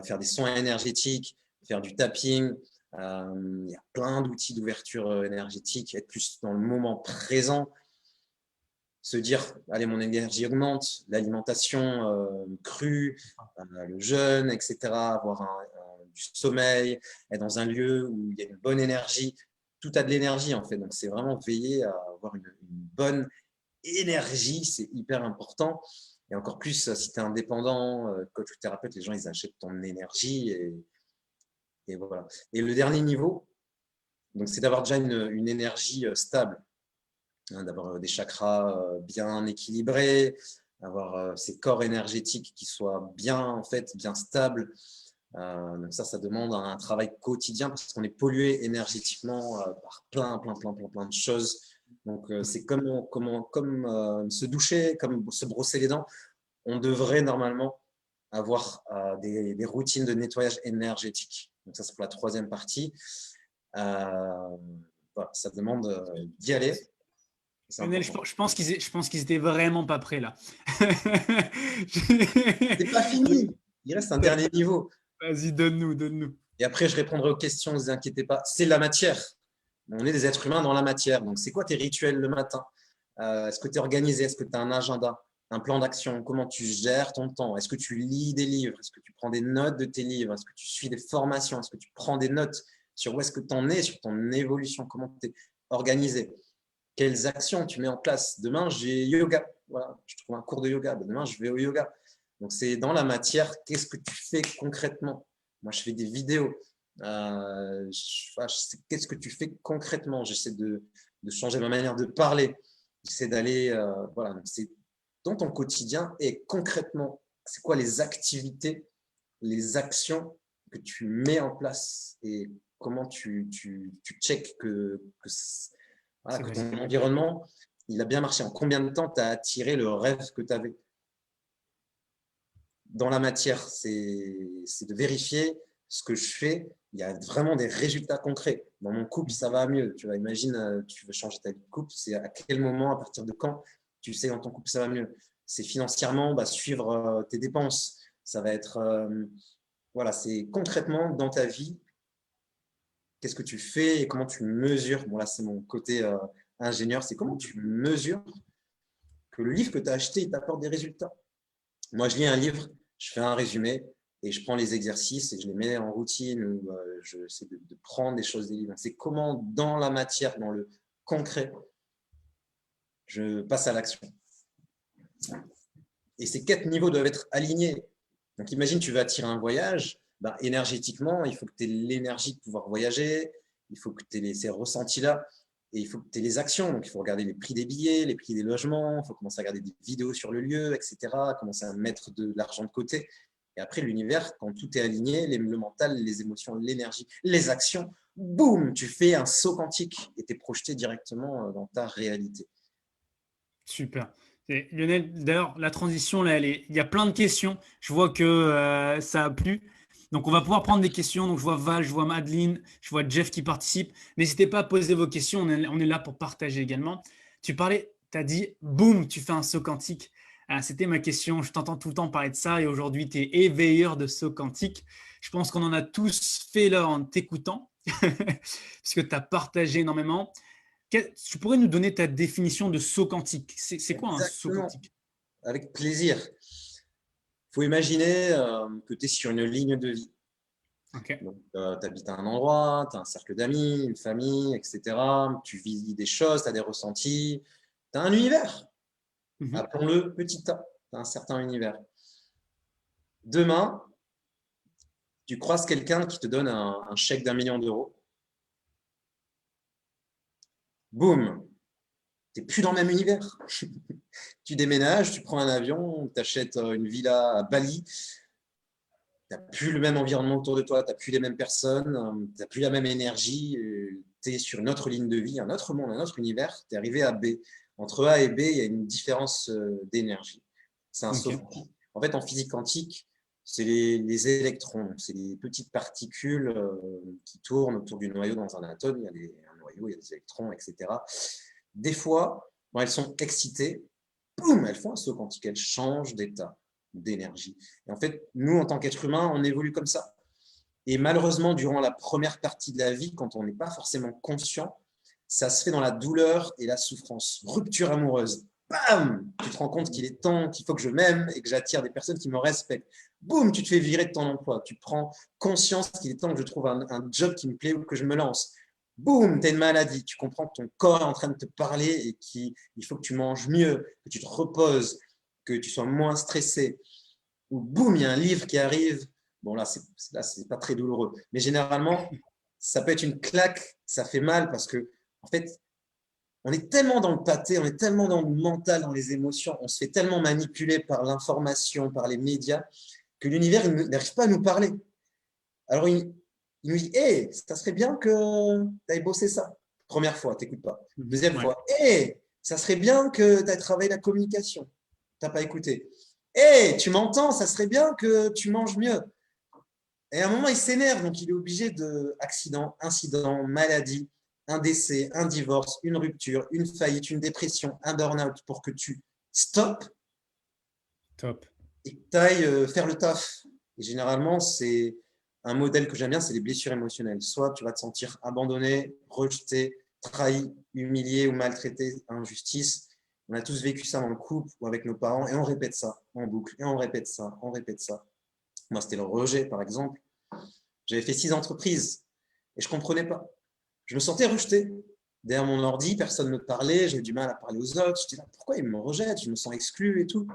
faire des soins énergétiques, faire du tapping. Il y a plein d'outils d'ouverture énergétique. Être plus dans le moment présent. se dire, allez, mon énergie augmente, l'alimentation crue, le jeûne, etc., avoir du sommeil, être dans un lieu où il y a une bonne énergie. Tout a de l'énergie, en fait. Donc, c'est vraiment veiller à avoir une bonne énergie, c'est hyper important. Et encore plus, si tu es indépendant, coach ou thérapeute, les gens, ils achètent ton énergie. Et voilà. Et le dernier niveau, donc, c'est d'avoir déjà une énergie stable, hein, d'avoir des chakras bien équilibrés, avoir ces corps énergétiques qui soient bien, en fait, bien stables. Donc ça demande un travail quotidien parce qu'on est pollué énergétiquement par plein de choses. Donc, c'est comme se doucher, comme se brosser les dents. On devrait normalement avoir des routines de nettoyage énergétique. Donc, ça, c'est pour la troisième partie. Voilà, ça demande d'y aller. C'est Lionel, important. je pense qu'ils étaient vraiment pas prêts là. C'est pas fini. Il reste un dernier niveau. Vas-y, donne-nous, donne-nous. Et après, je répondrai aux questions, ne vous inquiétez pas. C'est la matière. On est des êtres humains dans la matière. Donc, c'est quoi tes rituels le matin? Est-ce que tu es organisé? Est-ce que tu as un agenda, un plan d'action? Comment tu gères ton temps? Est-ce que tu lis des livres? Est-ce que tu prends des notes de tes livres? Est-ce que tu suis des formations? Est-ce que tu prends des notes sur où est-ce que tu en es, sur ton évolution? Comment tu es organisé? Quelles actions tu mets en place? Demain, j'ai yoga. Voilà, je trouve un cours de yoga. Demain, je vais au yoga. Donc, c'est dans la matière. Qu'est-ce que tu fais concrètement? Moi, je fais des vidéos. Qu'est-ce que tu fais concrètement? J'essaie de changer ma manière de parler. J'essaie d'aller, voilà, donc c'est dans ton quotidien et concrètement, c'est quoi les activités, les actions que tu mets en place et comment tu checkes voilà, que ton environnement, il a bien marché. En combien de temps tu as attiré le rêve que tu avais? Dans la matière, c'est de vérifier ce que je fais. Il y a vraiment des résultats concrets. Dans mon couple, ça va mieux. Tu vois, imagine, tu veux changer ta vie de couple. C'est à quel moment, à partir de quand, tu sais dans ton couple, ça va mieux. C'est financièrement, suivre tes dépenses. Ça va être, voilà, c'est concrètement dans ta vie, qu'est-ce que tu fais et comment tu mesures. Bon, là, c'est mon côté ingénieur. C'est comment tu mesures que le livre que tu as acheté, il t'apporte des résultats. Moi, je lis un livre, je fais un résumé et je prends les exercices et je les mets en routine ou j'essaie de prendre des choses des livres. C'est comment, dans la matière, dans le concret, je passe à l'action. Et ces 4 niveaux doivent être alignés. Donc, imagine, tu veux attirer un voyage. Énergétiquement, il faut que tu aies l'énergie de pouvoir voyager. Il faut que tu aies ces ressentis-là. Et il faut que tu aies les actions. Donc, il faut regarder les prix des billets, les prix des logements. Il faut commencer à regarder des vidéos sur le lieu, etc. Commencer à mettre de l'argent de côté. Et après, l'univers, quand tout est aligné, le mental, les émotions, l'énergie, les actions, boum, tu fais un saut quantique et tu es projeté directement dans ta réalité. Super. Et Lionel, d'ailleurs, la transition, là, il y a plein de questions. Je vois que ça a plu. Donc, on va pouvoir prendre des questions. Donc, je vois Val, je vois Madeline, je vois Jeff qui participe. N'hésitez pas à poser vos questions. On est là pour partager également. Tu parlais, tu as dit, boum, tu fais un saut quantique. C'était ma question. Je t'entends tout le temps parler de ça. Et aujourd'hui, tu es éveilleur de saut quantique. Je pense qu'on en a tous fait là en t'écoutant, parce que tu as partagé énormément. Tu pourrais nous donner ta définition de saut quantique? C'est quoi un saut Exactement, quantique? avec plaisir. Il faut imaginer que tu es sur une ligne de vie. Ok. Donc, tu habites à un endroit, tu as un cercle d'amis, une famille, etc. Tu vis des choses, tu as des ressentis. Tu as un univers. Mhm. Appelons-le petit A. Tu as un certain univers. Demain, tu croises quelqu'un qui te donne un chèque d'1 million d'euros. Boum, tu n'es plus dans le même univers. Tu déménages, tu prends un avion, tu achètes une villa à Bali. Tu n'as plus le même environnement autour de toi, tu n'as plus les mêmes personnes, tu n'as plus la même énergie, tu es sur une autre ligne de vie, un autre monde, un autre univers, tu es arrivé à B. Entre A et B, il y a une différence d'énergie. C'est un saut. Ok. En fait, en physique quantique, c'est les électrons, c'est les petites particules qui tournent autour du noyau dans un atome. Il y a un noyau, il y a des électrons, etc. Des fois, quand elles sont excitées, boum, elles font un saut quantique, elles changent d'état, d'énergie. Et en fait, nous, en tant qu'êtres humains, on évolue comme ça. Et malheureusement, durant la première partie de la vie, quand on n'est pas forcément conscient, ça se fait dans la douleur et la souffrance. Rupture amoureuse. Bam, tu te rends compte qu'il est temps, qu'il faut que je m'aime et que j'attire des personnes qui me respectent. Boum, tu te fais virer de ton emploi. Tu prends conscience qu'il est temps que je trouve un job qui me plaît ou que je me lance. Boum, tu as une maladie. Tu comprends que ton corps est en train de te parler et qu'il faut que tu manges mieux, que tu te reposes, que tu sois moins stressé. Ou boum, il y a un livre qui arrive. Bon, là, c'est pas très douloureux. Mais généralement, ça peut être une claque, ça fait mal parce que, en fait, on est tellement dans le pâté, on est tellement dans le mental, dans les émotions, on se fait tellement manipuler par l'information, par les médias, que l'univers il n'arrive pas à nous parler. Alors, il nous dit, hé, ça serait bien que tu ailles bosser ça. Première fois, tu n'écoutes pas. Deuxième Ouais. fois, hé, ça serait bien que tu ailles travailler la communication. Tu n'as pas écouté. Hé, tu m'entends, ça serait bien que tu manges mieux. Et à un moment, il s'énerve, donc il est obligé de accident, incident, maladie, un décès, un divorce, une rupture, une faillite, une dépression, un burn-out pour que tu stoppes Top. et que tu ailles faire le taf. Et généralement, c'est un modèle que j'aime bien, c'est les blessures émotionnelles. Soit tu vas te sentir abandonné, rejeté, trahi, humilié ou maltraité, injustice. On a tous vécu ça dans le couple ou avec nos parents et on répète ça en boucle et on répète ça, on répète ça. Moi, c'était le rejet, par exemple. J'avais fait 6 entreprises et je ne comprenais pas. Je me sentais rejeté. Derrière mon ordi, personne ne me parlait, j'avais du mal à parler aux autres. Je disais, pourquoi ils me rejettent? Je me sens exclu et tout.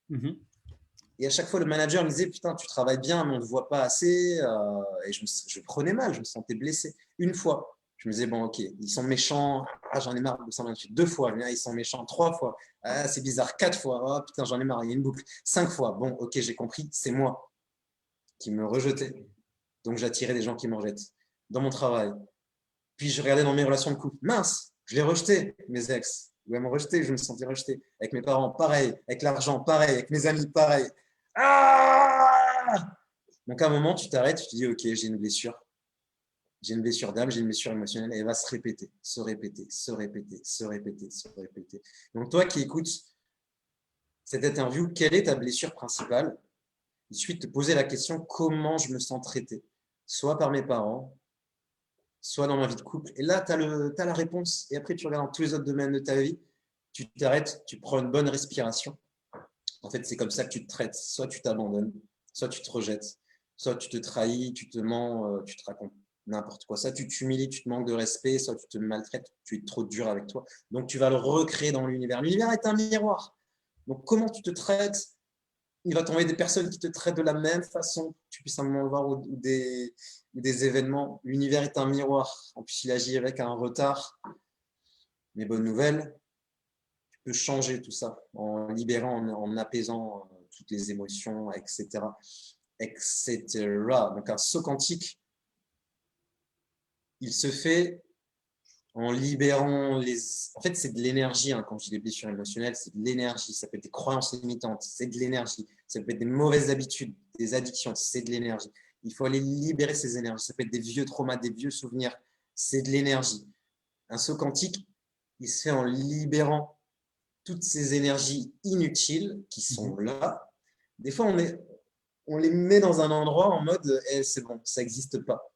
Mhm. Et à chaque fois, le manager me disait, putain, tu travailles bien, mais on ne te voit pas assez. Et je prenais mal, je me sentais blessé. Une fois, je me disais, bon, ok, ils sont méchants. Ah, j'en ai marre de 228. 2 fois, ils sont méchants. 3 fois. Ah, c'est bizarre. 4 fois. Oh, putain, j'en ai marre. Il y a une boucle. 5 fois. Bon, ok, j'ai compris. C'est moi qui me rejetais. Donc, j'attirais des gens qui me rejettent dans mon travail. Puis, je regardais dans mes relations de couple. Mince, je les rejetais, mes ex. Ou elles m'ont rejeté, je me sentais rejeté. Avec mes parents, pareil. Avec l'argent, pareil. Avec mes amis, pareil. Ah! Donc, à un moment, tu t'arrêtes, tu te dis, OK, j'ai une blessure. J'ai une blessure d'âme, j'ai une blessure émotionnelle. Et elle va se répéter, se répéter, se répéter, se répéter, se répéter. Donc, toi qui écoutes cette interview, quelle est ta blessure principale? Il suffit de te poser la question, comment je me sens traité? Soit par mes parents, soit dans ma vie de couple. Et là, tu as la réponse. Et après, tu regardes dans tous les autres domaines de ta vie, tu t'arrêtes, tu prends une bonne respiration. En fait, c'est comme ça que tu te traites. Soit tu t'abandonnes, soit tu te rejettes, soit tu te trahis, tu te mens, tu te racontes n'importe quoi. Soit tu t'humilies, tu te manques de respect, soit tu te maltraites, tu es trop dur avec toi. Donc, tu vas le recréer dans l'univers. L'univers est un miroir. Donc, comment tu te traites? Il va t'envoyer des personnes qui te traitent de la même façon, que tu puisses un moment voir ou des événements. L'univers est un miroir. En plus, il agit avec un retard. Mais bonne nouvelle, tu peux changer tout ça en libérant, en apaisant toutes les émotions, etc. etc. Donc, un saut quantique, il se fait en libérant les. En fait, c'est de l'énergie. Quand je dis les blessures émotionnelles, c'est de l'énergie. Ça peut être des croyances limitantes, c'est de l'énergie. Ça peut être des mauvaises habitudes, des addictions, c'est de l'énergie. Il faut aller libérer ces énergies. Ça peut être des vieux traumas, des vieux souvenirs, c'est de l'énergie. Un saut quantique, il se fait en libérant toutes ces énergies inutiles qui sont là. Des fois, on les met dans un endroit en mode c'est bon, ça n'existe pas.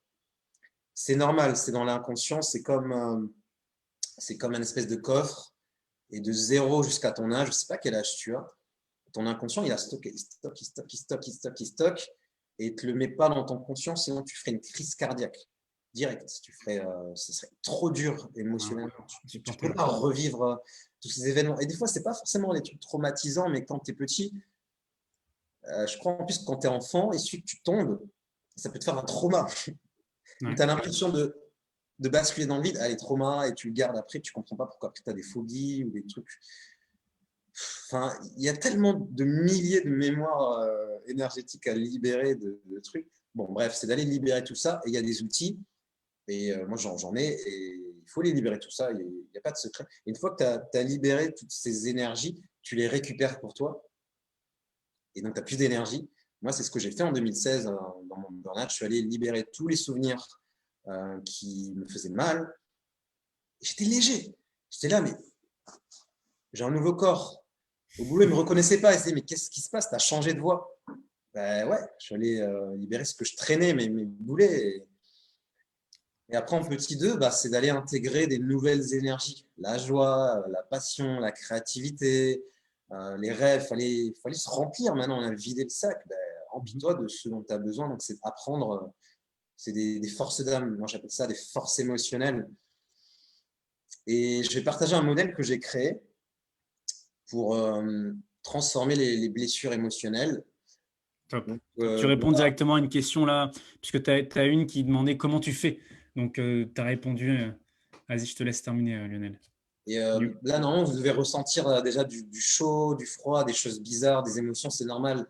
C'est normal, c'est dans l'inconscient, c'est comme un espèce de coffre, et de 0 jusqu'à ton âge, je ne sais pas quel âge tu as, ton inconscient, il a stocké, il stocke, il stocke, il stocke, il stocke, il stocke, et il ne te le met pas dans ton conscient, sinon tu ferais une crise cardiaque direct. Ce serait trop dur émotionnellement. Tu ne peux pas revivre tous ces événements. Et des fois, ce n'est pas forcément des trucs traumatisants, mais quand tu es petit, je crois en plus que quand tu es enfant, il suffit que tu tombes, ça peut te faire un trauma. Où tu as l'impression de basculer dans le vide, allez, trauma, et tu le gardes après, tu comprends pas pourquoi. Après, tu as des phobies ou des trucs. Enfin, il y a tellement de milliers de mémoires énergétiques à libérer de trucs. Bon, bref, c'est d'aller libérer tout ça, et il y a des outils, et moi j'en ai, et il faut les libérer tout ça, il n'y a pas de secret. Et une fois que tu as libéré toutes ces énergies, tu les récupères pour toi, et donc tu as plus d'énergie. Moi, c'est ce que j'ai fait en 2016 dans mon burn-out. Je suis allé libérer tous les souvenirs qui me faisaient mal. J'étais léger. J'étais là, mais j'ai un nouveau corps. Au boulot, ils ne me reconnaissaient pas. Ils se disaient, mais qu'est-ce qui se passe? Tu as changé de voix. Ben ouais, je suis allé libérer ce que je traînais, mes boulets. Et après, en petit 2, bah, c'est d'aller intégrer des nouvelles énergies. La joie, la passion, la créativité, les rêves. Fallait se remplir maintenant. On a vidé le sac. Ben, Mhm. remplis-toi de ce dont tu as besoin. Donc, c'est apprendre. C'est des forces d'âme. Moi, j'appelle ça des forces émotionnelles. Et je vais partager un modèle que j'ai créé pour transformer les blessures émotionnelles. Top. Donc, Top. Tu réponds directement à une question là, puisque tu as, une qui demandait comment tu fais. Donc, tu as répondu. Vas-y, je te laisse terminer, Lionel. et Du- là, normalement, vous devez ressentir déjà du chaud, du froid, des choses bizarres, des émotions. C'est normal.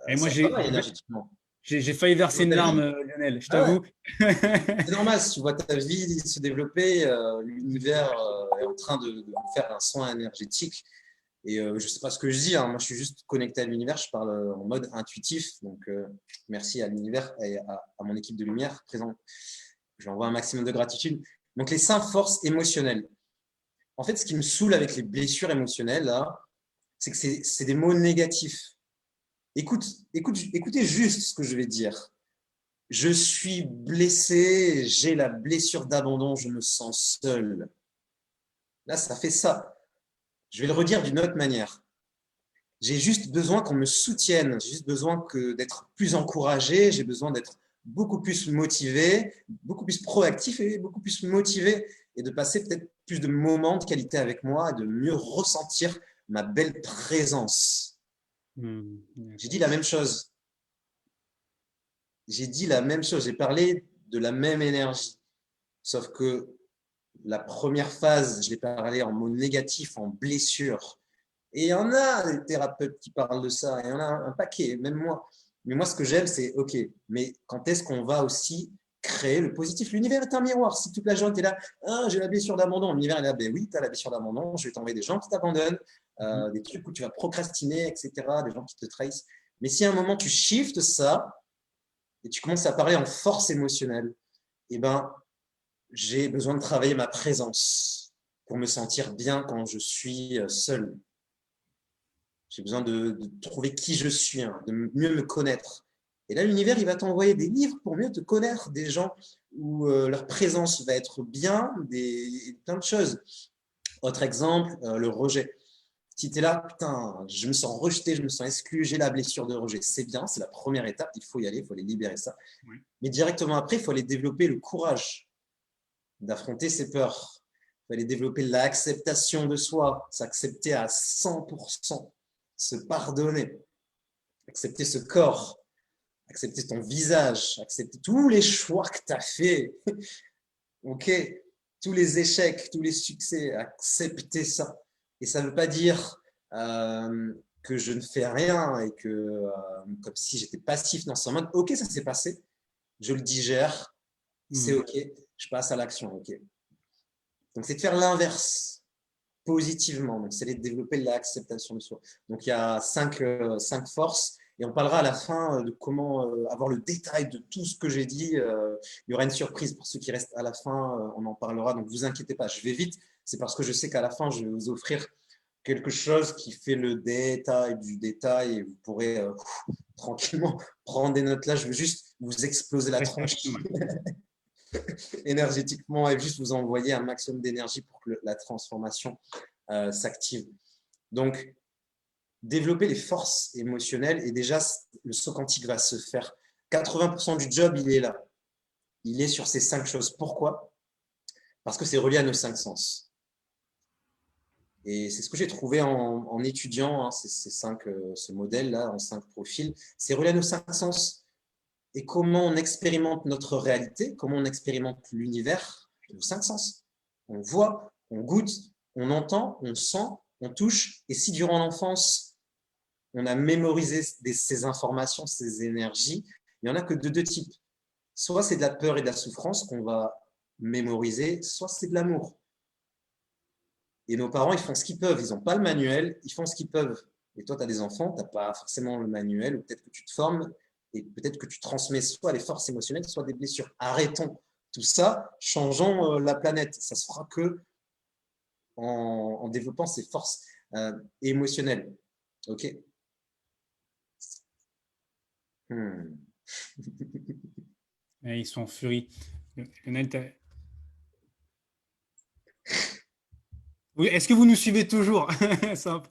Et moi, Ça travaille énergétiquement. j'ai failli Tu verser vois une ta larme, vie. Lionel, je Ah ouais, t'avoue. c'est normal. Si tu vois ta vie se développer, l'univers est en train de faire un soin énergétique. Et je ne sais pas ce que je dis, hein. Moi, je suis juste connecté à l'univers. Je parle en mode intuitif. Donc, merci à l'univers et à mon équipe de lumière présente. Je leur envoie un maximum de gratitude. Donc, les 5 forces émotionnelles. En fait, ce qui me saoule avec les blessures émotionnelles, là, c'est que c'est des mots négatifs. Écoutez juste ce que je vais dire. Je suis blessé, j'ai la blessure d'abandon, je me sens seul. Là, ça fait ça. Je vais le redire d'une autre manière. J'ai juste besoin qu'on me soutienne, j'ai juste besoin d'être plus encouragé, j'ai besoin d'être beaucoup plus motivé, beaucoup plus proactif et beaucoup plus motivé et de passer peut-être plus de moments de qualité avec moi et de mieux ressentir ma belle présence. J'ai Yes. dit la même chose. J'ai dit la même chose. J'ai parlé de la même énergie. Sauf que la première phase, je l'ai parlé en mots négatifs, en blessure. Et il y en a des thérapeutes qui parlent de ça. Il y en a un paquet, même moi. Mais moi, ce que j'aime, c'est OK, mais quand est-ce qu'on va aussi créer le positif? L'univers est un miroir. Si toute la journée, tu es là, ah, j'ai la blessure d'abandon, l'univers est là, ben oui, tu as la blessure d'abandon, je vais t'envoyer des gens qui t'abandonnent, Mhm. des trucs où tu vas procrastiner, etc., des gens qui te trahissent. Mais si à un moment, tu shiftes ça et tu commences à parler en force émotionnelle, eh ben, j'ai besoin de travailler ma présence pour me sentir bien quand je suis seul. J'ai besoin de trouver qui je suis, hein, de mieux me connaître. Et là, l'univers, il va t'envoyer des livres pour mieux te connaître, des gens où leur présence va être bien, plein de choses. Autre exemple, le rejet. Si tu es là, putain, je me sens rejeté, je me sens exclu, j'ai la blessure de rejet. C'est bien, c'est la première étape, il faut y aller, il faut aller libérer ça. Ouais. Mais directement après, il faut aller développer le courage d'affronter ses peurs. Il faut aller développer l'acceptation de soi, s'accepter à 100%, se pardonner, accepter ce corps, accepter ton visage, accepter tous les choix que tu as faits, ok, tous les échecs, tous les succès, accepter ça. Et ça ne veut pas dire que je ne fais rien et que comme si j'étais passif dans ce mode, ok, ça s'est passé, je le digère, c'est Mhm. ok, je passe à l'action, ok. Donc c'est de faire l'inverse positivement. Donc, c'est de développer l'acceptation de soi. Donc, il y a 5 forces et on parlera à la fin de comment avoir le détail de tout ce que j'ai dit. Il y aura une surprise pour ceux qui restent à la fin. On en parlera. Donc, vous inquiétez pas, je vais vite. C'est parce que je sais qu'à la fin, je vais vous offrir quelque chose qui fait le détail du détail et vous pourrez tranquillement prendre des notes là. Je veux juste vous exploser la Restez avec tronche nous. Ouais. énergétiquement et juste vous envoyer un maximum d'énergie pour que la transformation s'active. Donc, développer les forces émotionnelles et déjà, le saut quantique va se faire. 80% du job, il est là. Il est sur ces 5 choses. Pourquoi? Parce que c'est relié à nos 5 sens. Et c'est ce que j'ai trouvé en étudiant hein, ce modèle-là, en 5 profils. C'est relié à nos 5 sens. Et comment on expérimente notre réalité, comment on expérimente l'univers, nos 5 sens. On voit, on goûte, on entend, on sent, on touche. Et si durant l'enfance, on a mémorisé ces informations, ces énergies, il n'y en a que de 2 types. Soit c'est de la peur et de la souffrance qu'on va mémoriser, soit c'est de l'amour. Et nos parents, ils font ce qu'ils peuvent. Ils n'ont pas le manuel, ils font ce qu'ils peuvent. Et toi, tu as des enfants, tu n'as pas forcément le manuel, ou peut-être que tu te formes, et peut-être que tu transmets soit les forces émotionnelles, soit des blessures. Arrêtons tout ça, changeons la planète. Ça se fera que en développant ces forces émotionnelles. OK. Et ils sont en furie. Lionel, Oui, est-ce que vous nous suivez toujours? Simple.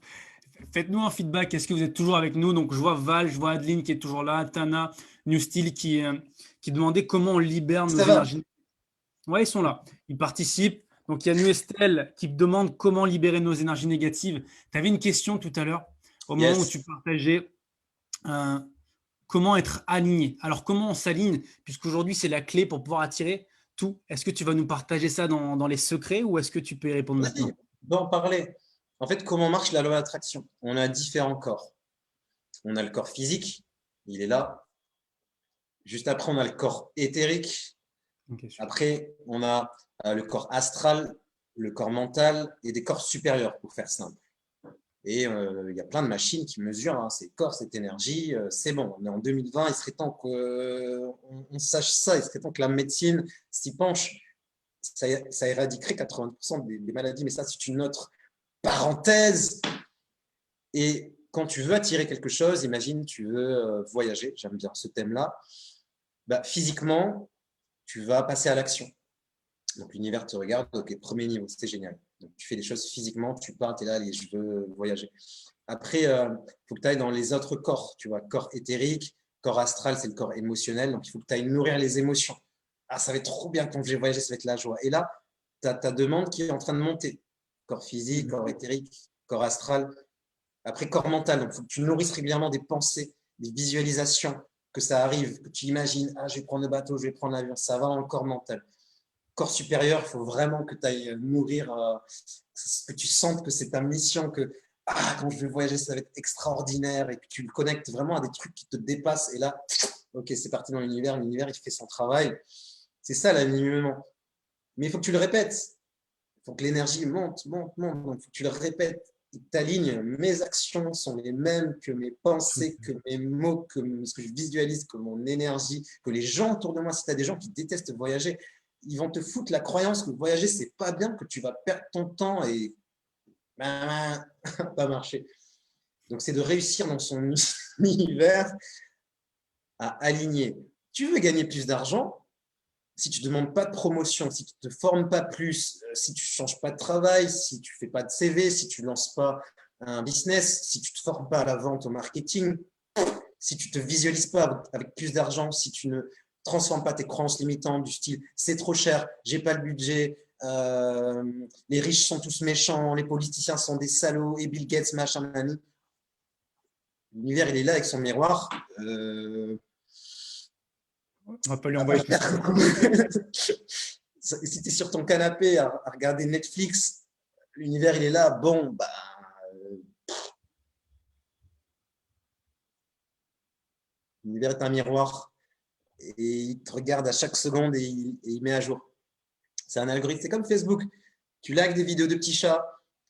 Faites-nous un feedback. Est-ce que vous êtes toujours avec nous? Donc, je vois Val, je vois Adeline qui est toujours là, Tana, New Steel qui demandait comment on libère nos Ça va? énergies. Ouais, ils sont là. Ils participent. Donc, il y a New Estelle qui demande comment libérer nos énergies négatives. Tu avais une question tout à l'heure, au moment où tu Yes. partageais euh, comment être aligné. Alors, comment on s'aligne? Puisqu'aujourd'hui, c'est la clé pour pouvoir attirer tout. Est-ce que tu vas nous partager ça dans les secrets ou est-ce que tu peux y répondre Vas-y, maintenant? on va en parler. En fait, comment marche la loi d'attraction? On a différents corps. On a le corps physique, il est là. Juste après, on a le corps éthérique. Ok, super. Après, on a le corps astral, le corps mental et des corps supérieurs, pour faire simple. Et il y a plein de machines qui mesurent ces corps, cette énergie. C'est bon, on est en 2020, il serait temps qu'on sache ça, il serait temps que la médecine s'y penche. Ça éradiquerait 80% des maladies, mais ça, c'est une autre parenthèse. Et quand tu veux attirer quelque chose, imagine, tu veux voyager, j'aime bien ce thème-là, bah, physiquement, tu vas passer à l'action. Donc l'univers te regarde, ok, premier niveau, c'était génial. Donc tu fais des choses physiquement, tu pars, tu es là, allez, je veux voyager. Après, il faut que tu ailles dans les autres corps, tu vois, corps éthérique, corps astral, c'est le corps émotionnel, donc il faut que tu ailles nourrir les émotions. Ah, ça va être trop bien quand je vais voyager, ça va être la joie. Et là, tu as ta demande qui est en train de monter. Corps physique, corps éthérique, corps astral. Après, corps mental, donc il faut que tu nourrisses régulièrement des pensées, des visualisations, que ça arrive, que tu imagines, ah, je vais prendre le bateau, je vais prendre l'avion, ça va dans le corps mental. Corps supérieur, il faut vraiment que tu ailles nourrir, que tu sentes que c'est ta mission, que quand je vais voyager, ça va être extraordinaire et que tu le connectes vraiment à des trucs qui te dépassent. Et là, ok, c'est parti dans l'univers, il fait son travail. C'est ça l'alignement. Mais il faut que tu le répètes. Il faut que l'énergie monte, monte, monte. Donc, il faut que tu le répètes. Tu t'alignes. Mes actions sont les mêmes que mes pensées, que mes mots, que ce que je visualise, que mon énergie, que les gens autour de moi. Si tu as des gens qui détestent voyager, ils vont te foutre la croyance que voyager, c'est pas bien, que tu vas perdre ton temps et pas marcher. Donc, c'est de réussir dans son univers à aligner. Tu veux gagner plus d'argent, si tu ne demandes pas de promotion, si tu ne te formes pas plus, si tu ne changes pas de travail, si tu ne fais pas de CV, si tu ne lances pas un business, si tu ne te formes pas à la vente, au marketing, si tu ne te visualises pas avec plus d'argent, si tu ne transformes pas tes croyances limitantes du style c'est trop cher, j'ai pas le budget, les riches sont tous méchants, les politiciens sont des salauds et Bill Gates, machin, nani. L'univers, il est là avec son miroir. On va pas lui Ça va envoyer tout ça. faire coucou. Si tu es sur ton canapé à regarder Netflix, l'univers il est là, bon, bah, l'univers est un miroir et il te regarde à chaque seconde et il met à jour. C'est un algorithme, c'est comme Facebook. Tu likes des vidéos de petits chats,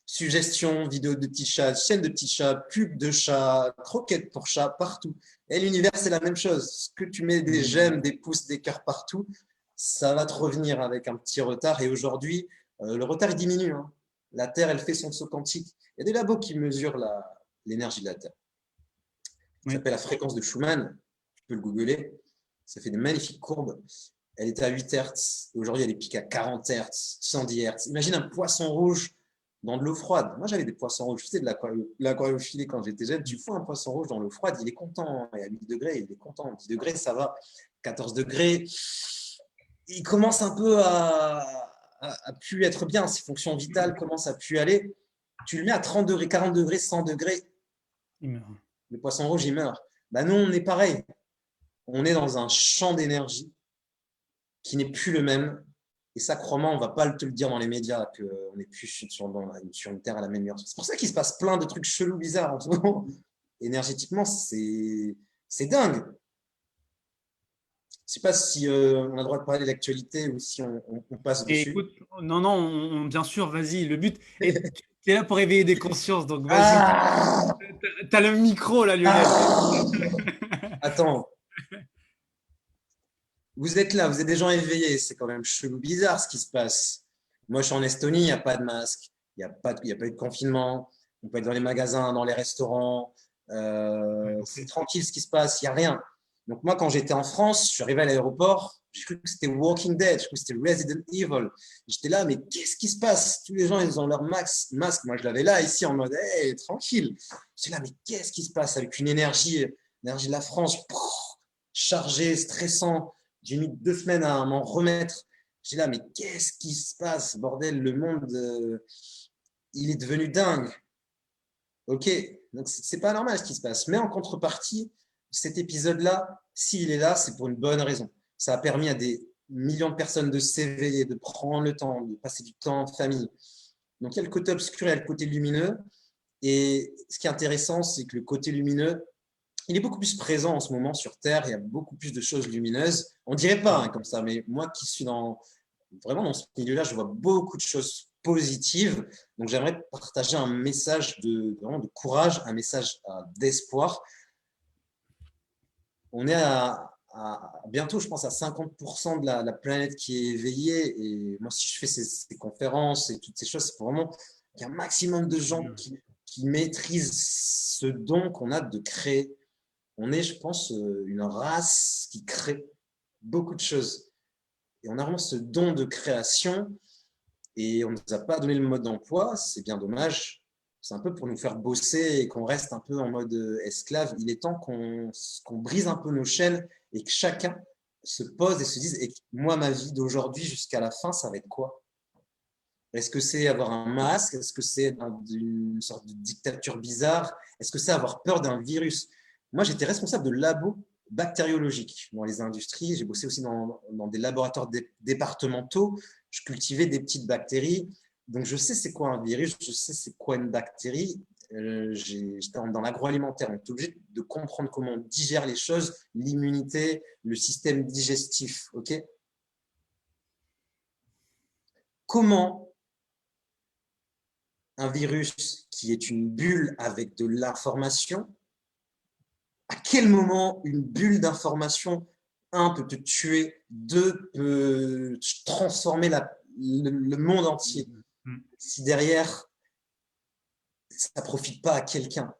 suggestions, vidéos de petits chats, chaînes de petits chats, pubs de chats, croquettes pour chats, partout. Et l'univers, c'est la même chose. Ce que tu mets des j'aime, des pouces, des cœurs partout, ça va te revenir avec un petit retard. Et aujourd'hui, le retard, il diminue. Hein. La Terre, elle fait son saut quantique. Il y a des labos qui mesurent l'énergie de la Terre. Ça Oui. s'appelle la fréquence de Schumann. Tu peux le googler. Ça fait des magnifiques courbes. Elle était à 8 Hertz. Aujourd'hui, elle est pique à 40 Hertz, 110 Hertz. Imagine un poisson rouge dans de l'eau froide. Moi, j'avais des poissons rouges. Je faisais de l'aquariophilie quand j'étais jeune. Tu fous un poisson rouge dans l'eau froide, il est content. Et à 8 degrés, il est content. 10 degrés, ça va. 14 degrés, il commence un peu à plus être bien. Ses fonctions vitales commencent à plus aller. Tu le mets à 30 degrés, 40 degrés, 100 degrés, Il meurt. le poisson rouge, il meurt. Bah, nous, on est pareil. On est dans un champ d'énergie qui n'est plus le même. Et ça, crois-moi, on ne va pas te le dire dans les médias qu'on n'est plus sur une terre à la même heure. C'est pour ça qu'il se passe plein de trucs chelous, bizarres en ce moment. Énergétiquement, c'est dingue. Je ne sais pas si on a le droit de parler de l'actualité ou si on passe Et dessus. écoute, non, non, bien sûr, vas-y. Le but est, tu es là pour éveiller des consciences, donc vas-y. Ah, T'as le micro là, Lionel. ah Attends, vous êtes là, vous êtes des gens éveillés. C'est quand même chelou, bizarre ce qui se passe. Moi, je suis en Estonie, il n'y a pas de masque, il n'y a pas eu de confinement. On peut être dans les magasins, dans les restaurants. Ouais, C'est ok. tranquille ce qui se passe, il n'y a rien. Donc moi, quand j'étais en France, je suis arrivé à l'aéroport, j'ai cru que c'était Walking Dead, je cru que c'était Resident Evil. J'étais là, mais qu'est-ce qui se passe? Tous les gens, ils ont leur masque. Moi, je l'avais là, ici, en mode, hey, tranquille. J'étais là, mais qu'est-ce qui se passe? Avec une énergie de la France, chargée, stressant. J'ai mis 2 semaines à m'en remettre. J'étais là, mais qu'est-ce qui se passe? Bordel, le monde, il est devenu dingue. Ok, donc c'est pas normal ce qui se passe. Mais en contrepartie, cet épisode-là, s'il est là, c'est pour une bonne raison. Ça a permis à des millions de personnes de s'éveiller, de prendre le temps, de passer du temps en famille. Donc il y a le côté obscur et il y a le côté lumineux. Et ce qui est intéressant, c'est que le côté lumineux, il est beaucoup plus présent en ce moment sur Terre. Il y a beaucoup plus de choses lumineuses. On dirait pas comme ça, mais moi qui suis vraiment dans ce milieu-là, je vois beaucoup de choses positives. Donc, j'aimerais partager un message vraiment de courage, un message d'espoir. On est bientôt, je pense, à 50% de la planète qui est éveillée. Et moi, si je fais ces conférences et toutes ces choses, c'est pour vraiment qu'il y ait un maximum de gens qui maîtrisent ce don qu'on a de créer. On est, je pense, une race qui crée beaucoup de choses. Et on a vraiment ce don de création et on ne nous a pas donné le mode d'emploi. C'est bien dommage. C'est un peu pour nous faire bosser et qu'on reste un peu en mode esclave. Il est temps qu'on brise un peu nos chaînes et que chacun se pose et se dise, et moi, ma vie d'aujourd'hui jusqu'à la fin, ça va être quoi? Est-ce que c'est avoir un masque? Est-ce que c'est une sorte de dictature bizarre? Est-ce que c'est avoir peur d'un virus? Moi, j'étais responsable de labo bactériologique dans les industries. J'ai bossé aussi dans des laboratoires départementaux. Je cultivais des petites bactéries. Donc, je sais c'est quoi un virus, je sais c'est quoi une bactérie. J'étais dans l'agroalimentaire. Donc, tu es obligé de comprendre comment on digère les choses, l'immunité, le système digestif. OK? Comment un virus qui est une bulle avec de l'information, à quel moment une bulle d'information, un, peut te tuer, deux, peut transformer le monde entier, si derrière, ça ne profite pas à quelqu'un?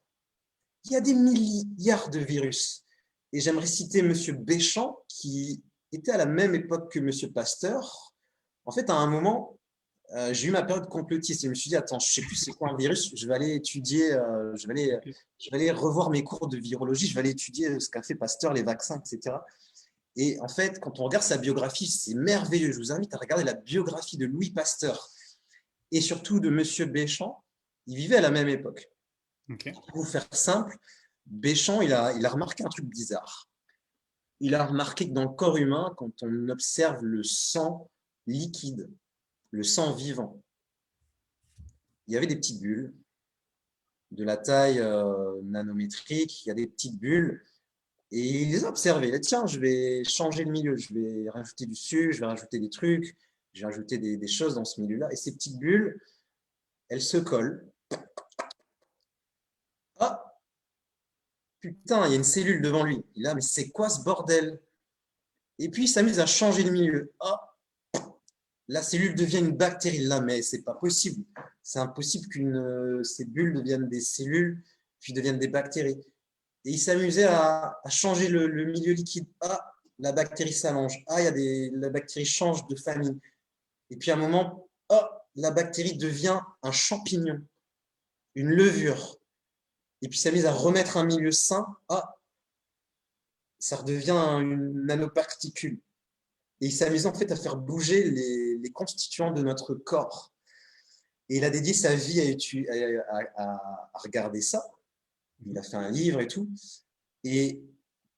Il y a des milliards de virus. Et j'aimerais citer M. Béchamp, qui était à la même époque que M. Pasteur. En fait, à un moment, j'ai eu ma période complotiste. Et je me suis dit, attends, je ne sais plus c'est quoi un virus, je vais aller étudier, je vais aller revoir mes cours de virologie, je vais aller étudier ce qu'a fait Pasteur, les vaccins, etc. Et en fait, quand on regarde sa biographie, c'est merveilleux. Je vous invite à regarder la biographie de Louis Pasteur et surtout de M. Béchamp. Ils vivaient à la même époque. Okay. Pour vous faire simple, Béchamp, il a remarqué un truc bizarre. Il a remarqué que dans le corps humain, quand on observe le sang liquide, le sang vivant, il y avait des petites bulles de la taille nanométrique, il y a des petites bulles, et il les a observées. Il a dit, tiens, je vais changer le milieu, je vais rajouter du sucre, je vais rajouter des trucs, je vais rajouter des choses dans ce milieu-là. Et ces petites bulles, elles se collent. Ah, putain, il y a une cellule devant lui. Il est là, mais c'est quoi ce bordel? Et puis, il s'amuse à changer le milieu. Ah, la cellule devient une bactérie. Là, mais c'est pas possible. C'est impossible ces bulles deviennent des cellules, puis deviennent des bactéries. Et il s'amusait à changer le milieu liquide. Ah, la bactérie s'allonge. Ah, la bactérie change de famille. Et puis à un moment, oh, la bactérie devient un champignon, une levure. Et puis il s'amuse à remettre un milieu sain. Ah, ça redevient une nanoparticule. Et il s'amuse en fait à faire bouger les constituants de notre corps. Et il a dédié sa vie à regarder ça. Il a fait un livre et tout. Et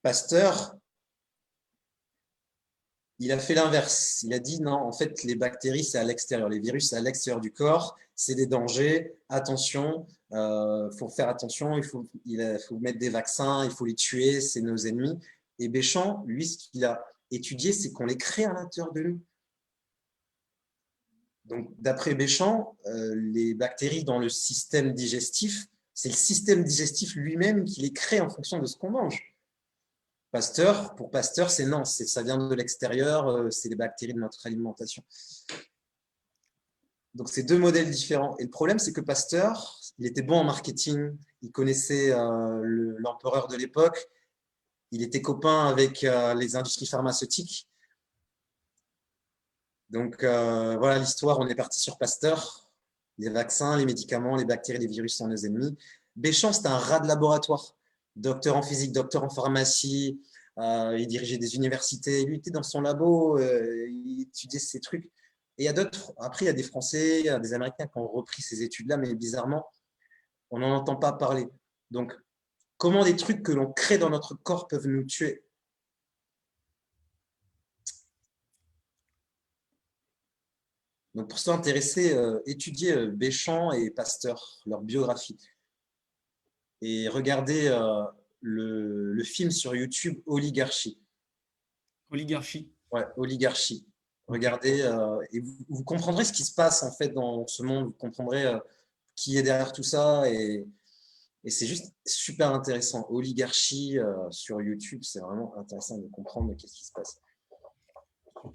Pasteur, il a fait l'inverse. Il a dit non, en fait, les bactéries, c'est à l'extérieur. Les virus, c'est à l'extérieur du corps. C'est des dangers. Attention, faut faire attention. Il faut mettre des vaccins. Il faut les tuer. C'est nos ennemis. Et Béchamp, lui, ce qu'il a étudié, c'est qu'on les crée à l'intérieur de nous. Donc, d'après Béchamp, les bactéries dans le système digestif, c'est le système digestif lui-même qui les crée en fonction de ce qu'on mange. Pour Pasteur, c'est non, ça vient de l'extérieur, c'est les bactéries de notre alimentation. Donc, c'est deux modèles différents. Et le problème, c'est que Pasteur, il était bon en marketing, il connaissait l'empereur de l'époque, il était copain avec les industries pharmaceutiques. Donc voilà l'histoire, on est parti sur Pasteur, les vaccins, les médicaments, les bactéries, les virus sont nos ennemis. Béchamp, c'était un rat de laboratoire, docteur en physique, docteur en pharmacie, il dirigeait des universités, il était dans son labo, il étudiait ces trucs. Et il y a d'autres, après il y a des Français, il y a des Américains qui ont repris ces études-là, mais bizarrement, on n'en entend pas parler. Donc, comment des trucs que l'on crée dans notre corps peuvent nous tuer? Donc, pour s'intéresser, étudier Béchamp et Pasteur, leur biographie. Et regarder le film sur YouTube Oligarchie. Oligarchie. Ouais, Oligarchie. Regardez et vous comprendrez ce qui se passe en fait dans ce monde. Vous comprendrez qui est derrière tout ça et c'est juste super intéressant. Oligarchie sur YouTube, c'est vraiment intéressant de comprendre qu'est-ce qui se passe.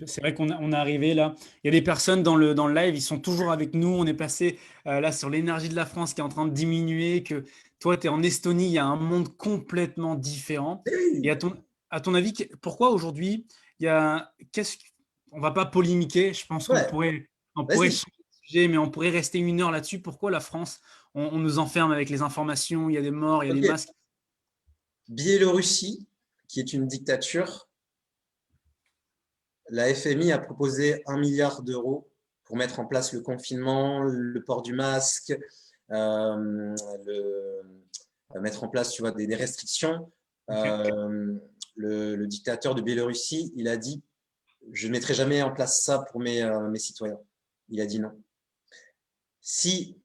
C'est vrai qu'on est arrivé là. Il y a des personnes dans le live, ils sont toujours avec nous. On est passé là sur l'énergie de la France qui est en train de diminuer. Que toi, tu es en Estonie, il y a un monde complètement différent. Eh Et oui, à ton avis, pourquoi aujourd'hui, on va pas polémiquer. Je pense qu'on ouais, pourrait, on pourrait vas-y. changer de sujet, mais on pourrait rester 1 heure là-dessus. Pourquoi la France, on nous enferme avec les informations, il y a des morts, il y a des Ok. masques. Biélorussie, qui est une dictature, la FMI a proposé 1 milliard d'euros pour mettre en place le confinement, le port du masque, mettre en place, tu vois, des restrictions. Ok. Le dictateur de Biélorussie, il a dit, je ne mettrai jamais en place ça pour mes citoyens. Il a dit non. Si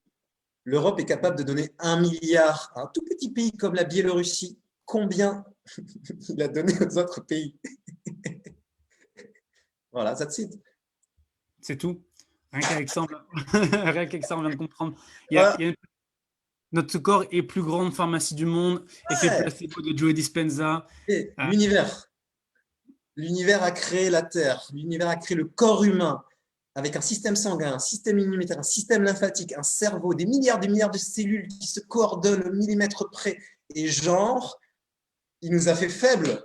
l'Europe est capable de donner 1 milliard à un tout petit pays comme la Biélorussie, combien il a donné aux autres pays? Voilà, that's it. C'est tout. Rien qu'avec ça, rien qu'avec ça, on vient de comprendre. Voilà. Notre corps est plus grande pharmacie du monde, effet Ouais. placebo de Joe Dispenza. Et Euh, l'univers. L'univers a créé la Terre. L'univers a créé le corps humain avec un système sanguin, un système immunitaire, un système lymphatique, un cerveau, des milliards de cellules qui se coordonnent au millimètre près. Et genre, il nous a fait faibles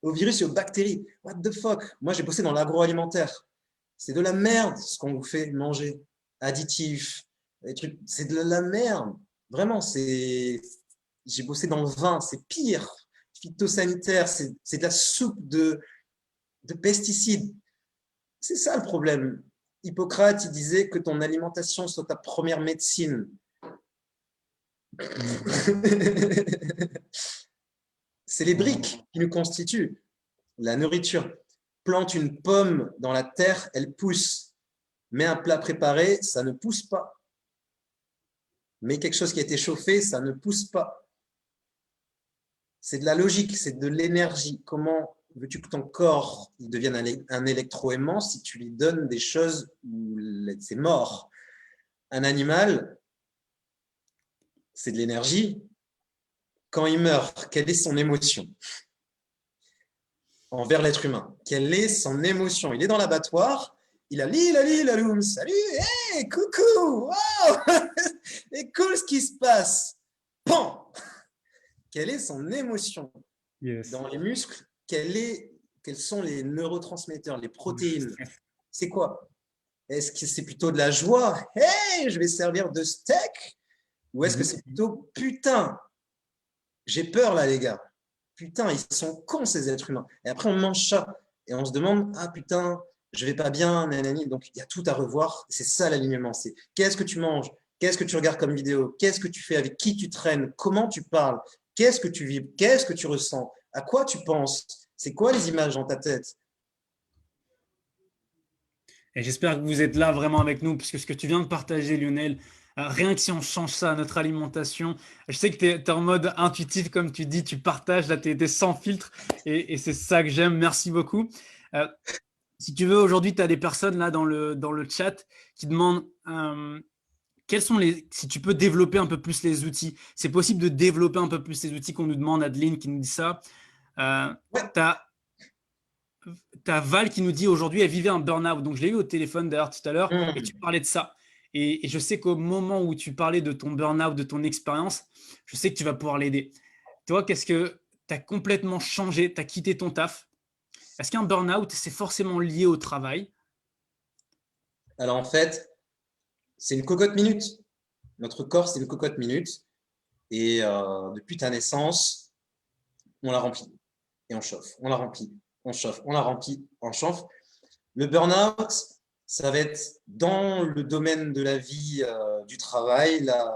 aux virus et aux bactéries. What the fuck? Moi, j'ai bossé dans l'agroalimentaire. C'est de la merde ce qu'on vous fait manger. Additifs, des trucs. C'est de la merde. Vraiment, c'est. J'ai bossé dans le vin, c'est pire. Phytosanitaire, c'est de la soupe de pesticides. C'est ça le problème. Hippocrate, il disait que ton alimentation soit ta première médecine. C'est les briques qui nous constituent. La nourriture. Plante une pomme dans la terre, elle pousse. Mets un plat préparé, ça ne pousse pas. Mets quelque chose qui a été chauffé, ça ne pousse pas. C'est de la logique, c'est de l'énergie. Comment veux-tu que ton corps il devienne un électroaimant si tu lui donnes des choses où c'est mort? Un animal, c'est de l'énergie. Quand il meurt, quelle est son émotion envers l'être humain? Quelle est son émotion? Il est dans l'abattoir, il a li la loum, salut, hey, coucou, wow, c'est cool ce qui se passe. Pan! Quelle est son émotion? yes. Dans les muscles, quels sont les neurotransmetteurs, les protéines? C'est quoi? Est-ce que c'est plutôt de la joie? Hey, je vais servir de steak? Ou est-ce que c'est plutôt putain, j'ai peur là, les gars? Putain, ils sont cons ces êtres humains. Et après, on mange ça et on se demande, ah putain, je vais pas bien, nanani. Donc, il y a tout à revoir. C'est ça l'alignement. C'est qu'est-ce que tu manges? Qu'est-ce que tu regardes comme vidéo? Qu'est-ce que tu fais? Avec qui tu traînes? Comment tu parles? Qu'est-ce que tu vis? Qu'est-ce que tu ressens? À quoi tu penses? C'est quoi les images dans ta tête? Et j'espère que vous êtes là vraiment avec nous, puisque ce que tu viens de partager, Lionel, rien que si on change ça, notre alimentation, je sais que tu es, en mode intuitif, comme tu dis, tu partages, là, tu es, sans filtre, et c'est ça que j'aime. Merci beaucoup. Euh, Si tu veux, aujourd'hui, tu as des personnes là dans le chat qui demandent si tu peux développer un peu plus les outils. C'est possible de développer un peu plus les outils qu'on nous demande, Adeline qui nous dit ça. Ouais. Tu as Val qui nous dit aujourd'hui, elle vivait un burn-out. Donc, je l'ai eu au téléphone d'ailleurs tout à l'heure et tu Mmh. parlais de ça. Et je sais qu'au moment où tu parlais de ton burn-out, de ton expérience, je sais que tu vas pouvoir l'aider. Toi, qu'est-ce que tu as complètement changé, tu as quitté ton taf. Est-ce qu'un burn-out, c'est forcément lié au travail? Alors en fait, c'est une cocotte minute. Notre corps, c'est une cocotte minute. Et depuis ta naissance, on la remplit et on chauffe. On la remplit, on chauffe, on la remplit, on chauffe. Le burn-out, ça va être dans le domaine de la vie, du travail, la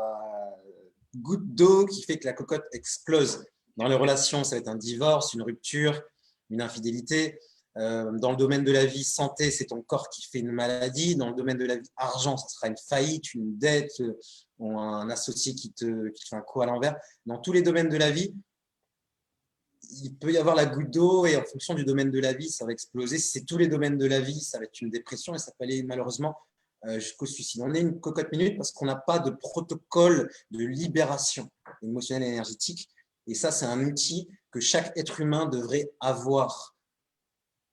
goutte d'eau qui fait que la cocotte explose. Dans les relations, ça va être un divorce, une rupture, une infidélité. Dans le domaine de la vie santé, c'est ton corps qui fait une maladie. Dans le domaine de la vie argent, ça sera une faillite, une dette, ou un associé qui te fait un coup à l'envers. Dans tous les domaines de la vie, il peut y avoir la goutte d'eau et en fonction du domaine de la vie, ça va exploser. Si c'est tous les domaines de la vie, ça va être une dépression et ça peut aller malheureusement jusqu'au suicide. On est une cocotte minute parce qu'on n'a pas de protocole de libération émotionnelle et énergétique. Et ça, c'est un outil que chaque être humain devrait avoir.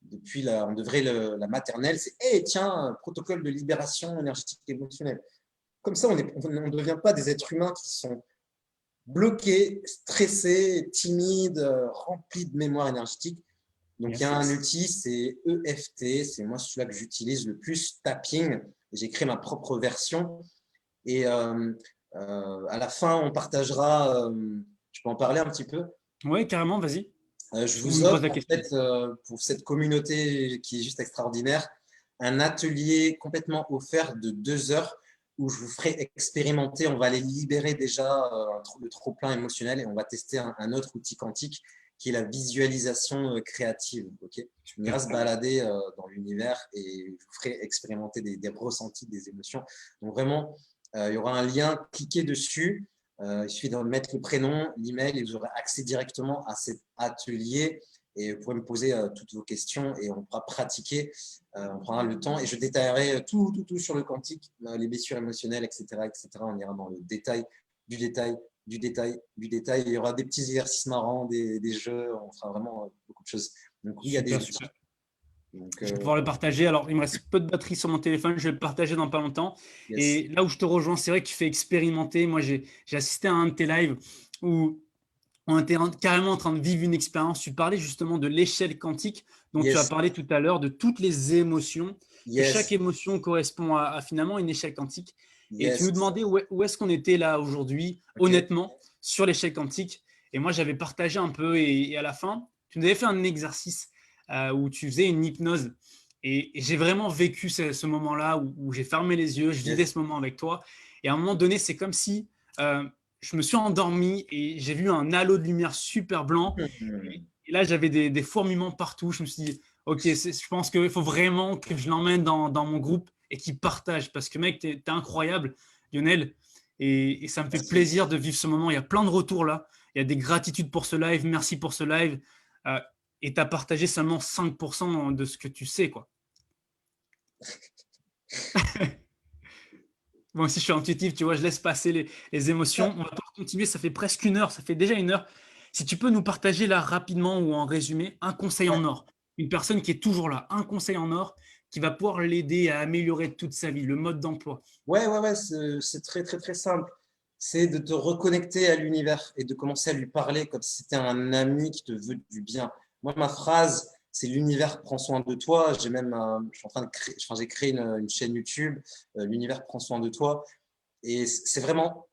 Depuis on devrait la maternelle, c'est hey, tiens, protocole de libération énergétique et émotionnelle. Comme ça, on ne devient pas des êtres humains qui sont bloqués, stressés, timides, remplis de mémoire énergétique. Donc, il y a un outil, c'est EFT, c'est moi celui-là que j'utilise le plus, tapping. J'ai créé ma propre version. Et à la fin, on partagera, je peux en parler un petit peu. Oui, carrément, vas-y. Je On vous me pose offre la en question. fait, pour cette communauté qui est juste extraordinaire, un atelier complètement offert de 2 heures où je vous ferai expérimenter. On va aller libérer déjà le trop-plein émotionnel et on va tester un autre outil quantique qui est la visualisation créative. Okay, on ira se balader dans l'univers et je vous ferai expérimenter des ressentis, des émotions. Donc vraiment, il y aura un lien, cliquez dessus. Il suffit de mettre le prénom, l'email et vous aurez accès directement à cet atelier et vous pourrez me poser toutes vos questions et on pourra pratiquer, on prendra le temps et je détaillerai tout sur le quantique, les blessures émotionnelles, etc., etc. On ira dans le détail du détail, du détail, du détail. Il y aura des petits exercices marrants, des jeux, on fera vraiment beaucoup de choses. Donc oui, il y a des Super, outils. super. Donc, Je vais pouvoir le partager. Alors, il me reste peu de batterie sur mon téléphone. Je vais le partager dans pas longtemps. yes. Et là où je te rejoins, c'est vrai que tu fais expérimenter. Moi, j'ai assisté à un de tes lives où on était carrément en train de vivre une expérience. Tu parlais justement de l'échelle quantique dont tu as Yes, parlé tout à l'heure, de toutes les émotions, que chaque yes, émotion correspond à finalement une échelle quantique. Et tu nous yes. demandais où est-ce qu'on était là aujourd'hui, Ok. honnêtement, sur l'échelle quantique. Et moi, j'avais partagé un peu et à la fin, tu nous avais fait un exercice où tu faisais une hypnose. Et j'ai vraiment vécu ce moment-là où j'ai fermé les yeux, je vivais Yes. ce moment avec toi. Et à un moment donné, c'est comme si je me suis endormi et j'ai vu un halo de lumière super blanc. Hmm. Et là, j'avais des fourmillements partout. Je me suis dit, OK, je pense qu'il faut vraiment que je l'emmène dans mon groupe et qu'il partage. Parce que, mec, t'es incroyable, Lionel. Et ça me fait Merci. plaisir de vivre ce moment. Il y a plein de retours là. Il y a des gratitudes pour ce live. Merci pour ce live. Euh, et tu as partagé seulement 5% de ce que tu sais, quoi. Moi aussi, je suis intuitif, tu vois, je laisse passer les émotions. On va pouvoir continuer, ça fait presque 1 heure, ça fait déjà 1 heure. Si tu peux nous partager là rapidement ou en résumé un conseil Ouais. en or, une personne qui est toujours là, un conseil en or qui va pouvoir l'aider à améliorer toute sa vie, le mode d'emploi. Ouais, c'est très, très, très simple. C'est de te reconnecter à l'univers et de commencer à lui parler comme si c'était un ami qui te veut du bien. Moi, ma phrase, c'est l'univers prend soin de toi. J'ai même, je suis en train de créer, enfin, j'ai créé une chaîne YouTube, l'univers prend soin de toi. Et c'est vraiment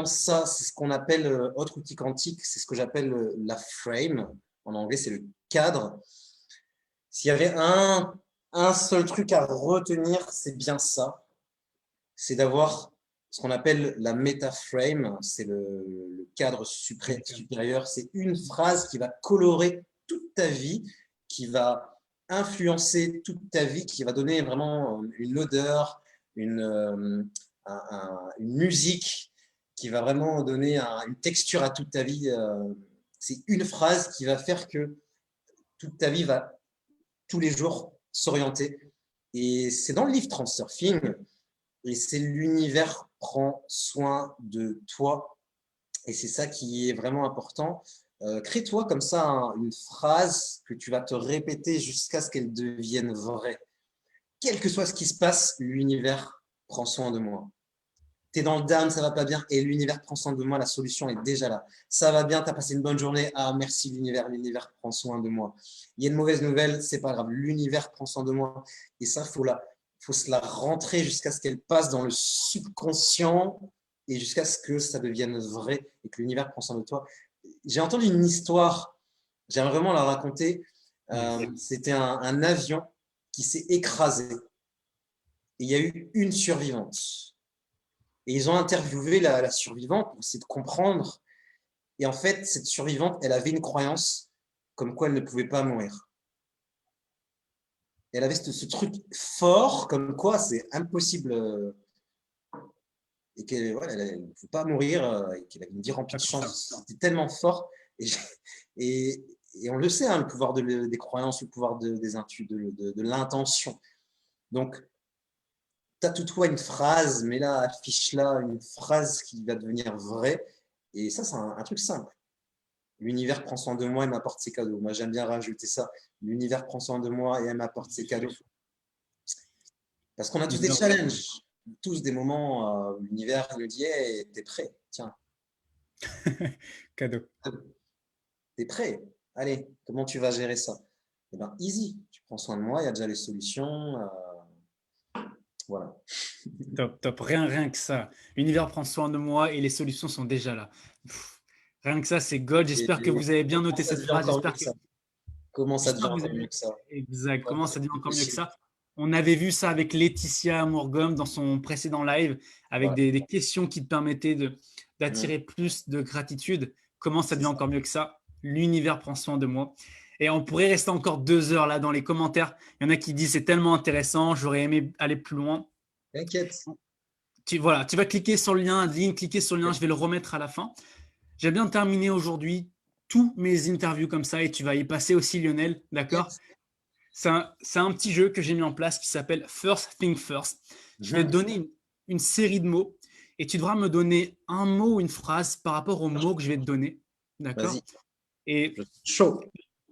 ça. C'est ce qu'on appelle, autre outil quantique, c'est ce que j'appelle la frame. En anglais, c'est le cadre. S'il y avait un seul truc à retenir, c'est bien ça, c'est d'avoir ce qu'on appelle la métaframe, c'est le cadre supérieur. C'est une phrase qui va colorer toute ta vie, qui va influencer toute ta vie, qui va donner vraiment une odeur, une musique, qui va vraiment donner une texture à toute ta vie. C'est une phrase qui va faire que toute ta vie va tous les jours s'orienter. Et c'est dans le livre Transurfing, et c'est l'univers prend soin de toi. Et c'est ça qui est vraiment important. Crée-toi comme ça une phrase que tu vas te répéter jusqu'à ce qu'elle devienne vraie. Quel que soit ce qui se passe, l'univers prend soin de moi. Tu es dans le down, ça va pas bien, et l'univers prend soin de moi, la solution est déjà là. Ça va bien, tu as passé une bonne journée, ah merci l'univers prend soin de moi. Il y a une mauvaise nouvelle, c'est pas grave, l'univers prend soin de moi. Et ça, faut se la rentrer jusqu'à ce qu'elle passe dans le subconscient et jusqu'à ce que ça devienne vrai et que l'univers prend soin de toi. J'ai entendu une histoire, j'aimerais vraiment la raconter. C'était un avion qui s'est écrasé et il y a eu une survivante. Et ils ont interviewé la survivante pour essayer de comprendre. Et en fait, cette survivante, elle avait une croyance comme quoi elle ne pouvait pas mourir. Et elle avait ce truc fort, comme quoi c'est impossible et qu'elle voilà, ne pouvait pas mourir et qu'elle avait une vie remplie de chance. C'était tellement fort. Et on le sait, hein, le pouvoir des croyances, le pouvoir de l'intention. Donc, tatoue-toi une phrase, mets là, affiche-là une phrase qui va devenir vraie. Et ça, c'est un truc simple. L'univers prend soin de moi et m'apporte ses cadeaux. Moi, j'aime bien rajouter ça. L'univers prend soin de moi et elle m'apporte ses cadeaux. Parce qu'on a tous des challenges, tous des moments où l'univers nous dit hey, t'es prêt, tiens. Cadeau. T'es prêt, allez, comment tu vas gérer ça? Eh bien, easy, tu prends soin de moi, il y a déjà les solutions. Voilà. Top, top. Rien que ça. L'univers prend soin de moi et les solutions sont déjà là. Rien que ça, c'est God. J'espère que vous avez bien noté cette phrase. J'espère que Comment ça devient vous encore avez... mieux que ça? Exact. Comment ça devient encore mieux que ça? On avait vu ça avec Laetitia Morgom dans son précédent live, avec des questions qui te permettaient d'attirer plus de gratitude. Comment ça devient encore mieux que ça? L'univers prend soin de moi. Et on pourrait rester encore 2 heures là dans les commentaires. Il y en a qui disent c'est tellement intéressant, j'aurais aimé aller plus loin. T'inquiète. Tu vas cliquer sur le lien, cliquer sur le lien, je vais le remettre à la fin. J'ai bien terminé aujourd'hui tous mes interviews comme ça et tu vas y passer aussi, Lionel, d'accord? C'est un petit jeu que j'ai mis en place qui s'appelle First Thing First. Je vais te donner une série de mots et tu devras me donner un mot ou une phrase par rapport aux mots que je vais te donner, d'accord? Et chaud.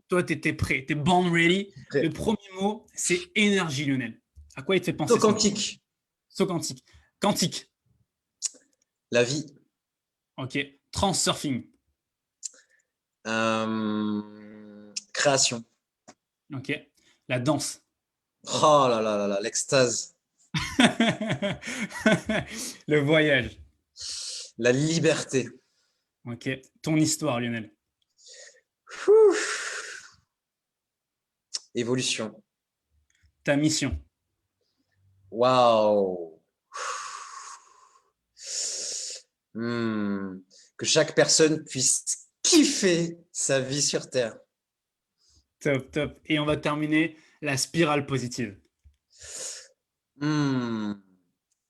Toi, tu étais prêt, tu es born ready. Prêt. Le premier mot, c'est énergie, Lionel. À quoi il te fait penser? Saut quantique. Saut quantique. Quantique. La vie. Ok. Transurfing. Création. Ok. La danse. Oh là là là là, l'extase. Le voyage. La liberté. Ok. Ton histoire, Lionel. Évolution. Ta mission. Waouh. Que chaque personne puisse kiffer sa vie sur Terre. Top, top. Et on va terminer la spirale positive.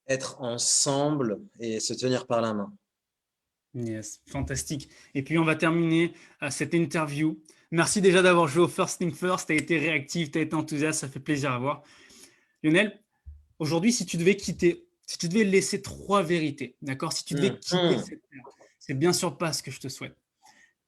Être ensemble et se tenir par la main. Yes, fantastique. Et puis on va terminer cette interview. Merci déjà d'avoir joué au First Thing First. Tu as été réactif, tu as été enthousiaste, ça fait plaisir à voir. Lionel, aujourd'hui, si tu devais quitter, si tu devais laisser 3 vérités, d'accord? Si tu devais quitter cette terre, c'est bien sûr pas ce que je te souhaite.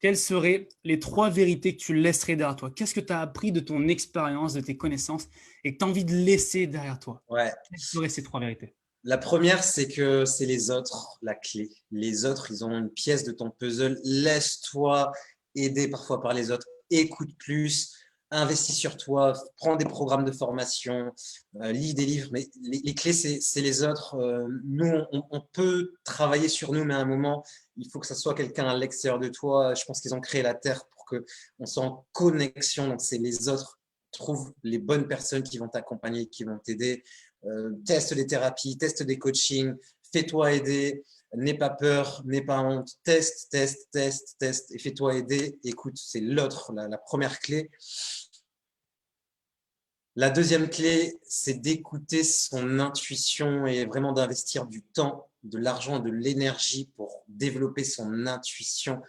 Quelles seraient les 3 vérités que tu laisserais derrière toi? Qu'est-ce que tu as appris de ton expérience, de tes connaissances et que tu as envie de laisser derrière toi? Quelles seraient ces 3 vérités? La première, c'est que c'est les autres, la clé. Les autres, ils ont une pièce de ton puzzle. Laisse-toi aider parfois par les autres. Écoute plus, investis sur toi, prends des programmes de formation, lis des livres. Mais les clés, c'est les autres. Nous, on peut travailler sur nous, mais à un moment, il faut que ça soit quelqu'un à l'extérieur de toi. Je pense qu'ils ont créé la Terre pour qu'on soit en connexion. Donc, c'est les autres. Trouve les bonnes personnes qui vont t'accompagner, qui vont t'aider. Teste des thérapies, teste des coachings, fais-toi aider, n'aie pas peur, n'aie pas honte, teste et fais-toi aider. Écoute, c'est l'autre, la première clé. La deuxième clé, c'est d'écouter son intuition et vraiment d'investir du temps, de l'argent et de l'énergie pour développer son intuition.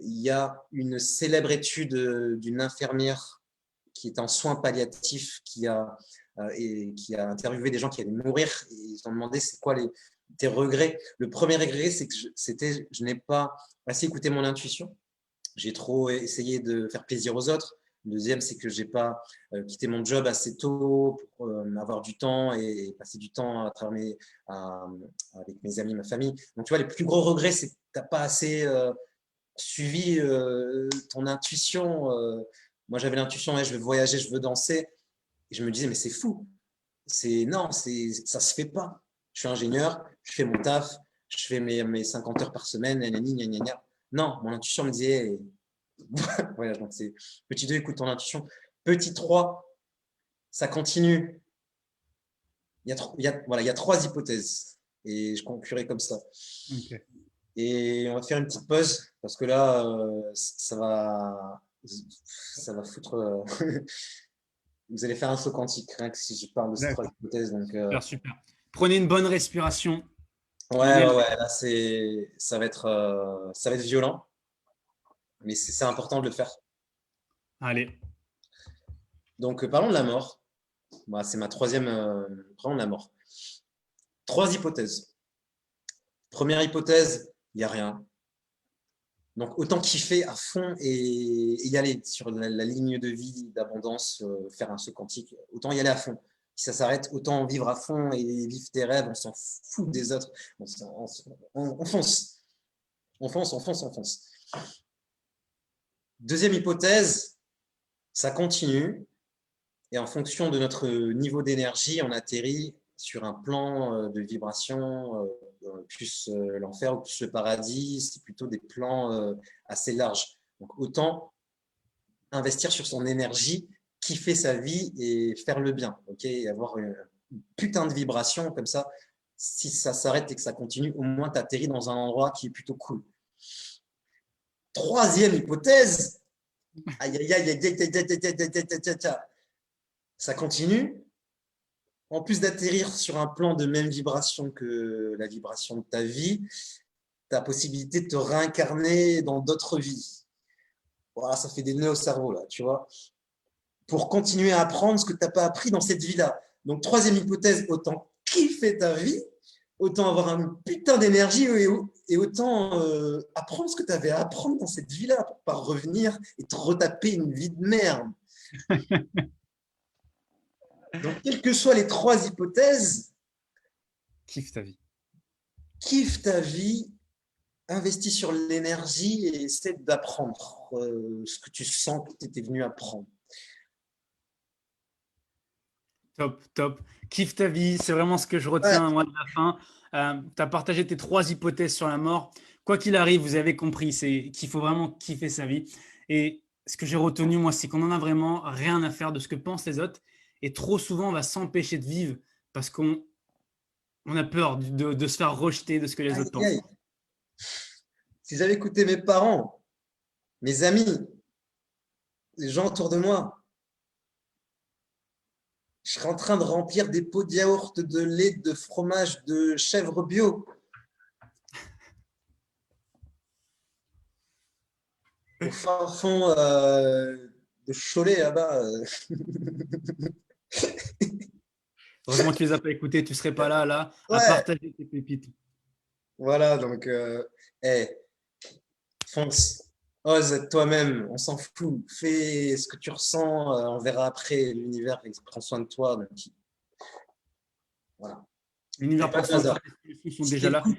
Il y a une célèbre étude d'une infirmière qui est en soins palliatifs, qui a interviewé des gens qui allaient mourir et ils ont demandé c'est quoi tes regrets. Le premier regret, c'est que je n'ai pas assez écouté mon intuition. J'ai trop essayé de faire plaisir aux autres. Le deuxième, c'est que je n'ai pas quitté mon job assez tôt pour avoir du temps et passer du temps avec mes amis, ma famille. Donc, tu vois, les plus gros regrets, c'est que tu n'as pas assez suivi ton intuition. Moi, j'avais l'intuition, ouais, je veux voyager, je veux danser. Et je me disais, mais c'est fou. Non, ça se fait pas. Je suis ingénieur, je fais mon taf, je fais mes 50 heures par semaine, Non, mon intuition me disait, voilà, donc c'est petit 2, écoute ton intuition. Petit 3, ça continue. Voilà, il y a 3 hypothèses et je conclurai comme ça. Ok. Et on va faire une petite pause parce que là, ça va foutre. Vous allez faire un saut quantique, rien que si je parle de ces 3 D'accord. hypothèses. Donc, Super, super. Prenez une bonne respiration. ouais, On est là. ouais, ouais, là, ça va être violent, mais c'est important de le faire. Allez. Donc, parlons de la mort. Bah, c'est ma troisième. Parlons de la mort. 3 hypothèses. Première hypothèse, il n'y a rien. Donc, autant kiffer à fond et y aller sur la ligne de vie d'abondance, faire un saut quantique, autant y aller à fond. Si ça s'arrête, autant vivre à fond et vivre tes rêves, on s'en fout des autres. On fonce. On fonce, on fonce, on fonce. Deuxième hypothèse, ça continue. Et en fonction de notre niveau d'énergie, on atterrit sur un plan de vibration, plus l'enfer ou plus le paradis. C'est plutôt des plans assez larges. Donc autant investir sur son énergie, kiffer sa vie et faire le bien. Et avoir une putain de vibration comme ça. Si ça s'arrête et que ça continue, au moins tu atterris dans un endroit qui est plutôt cool. Troisième hypothèse, aïe aïe aïe aïe aïe aïe aïe, ça continue. En plus d'atterrir sur un plan de même vibration que la vibration de ta vie, tu as la possibilité de te réincarner dans d'autres vies. Voilà, ça fait des nœuds au cerveau, là, tu vois. Pour continuer à apprendre ce que tu n'as pas appris dans cette vie-là. Donc, troisième hypothèse, autant kiffer ta vie, autant avoir un putain d'énergie et autant apprendre ce que tu avais à apprendre dans cette vie-là pour pas revenir et te retaper une vie de merde. Donc, quelles que soient les 3 hypothèses, Kiffe ta vie. kiffe ta vie, investis sur l'énergie et essaie d'apprendre ce que tu sens que tu étais venu apprendre. Top, top. Kiffe ta vie, c'est vraiment ce que je Ouais, retiens moi de la fin. Tu as partagé tes 3 hypothèses sur la mort. Quoi qu'il arrive, vous avez compris, c'est qu'il faut vraiment kiffer sa vie. Et ce que j'ai retenu, moi, c'est qu'on en a vraiment rien à faire de ce que pensent les autres. Et trop souvent, on va s'empêcher de vivre parce qu'on a peur de se faire rejeter de ce que les aïe, autres pensent. aïe. Si j'avais écouté mes parents, mes amis, les gens autour de moi, je serais en train de remplir des pots de yaourt, de lait, de fromage, de chèvre bio. Au fin fond de Cholet, là-bas. Heureusement que tu les as pas écoutés, tu serais pas là, à Ouais, partager tes pépites. voilà, donc, hey, fonce, ose être toi-même, on s'en fout. Fais ce que tu ressens, on verra après. L'univers prend soin de toi. Donc, voilà. Il n'y L'univers a pas prend de soin de toi, hasard. les solutions sont Si tu déjà là. écoutes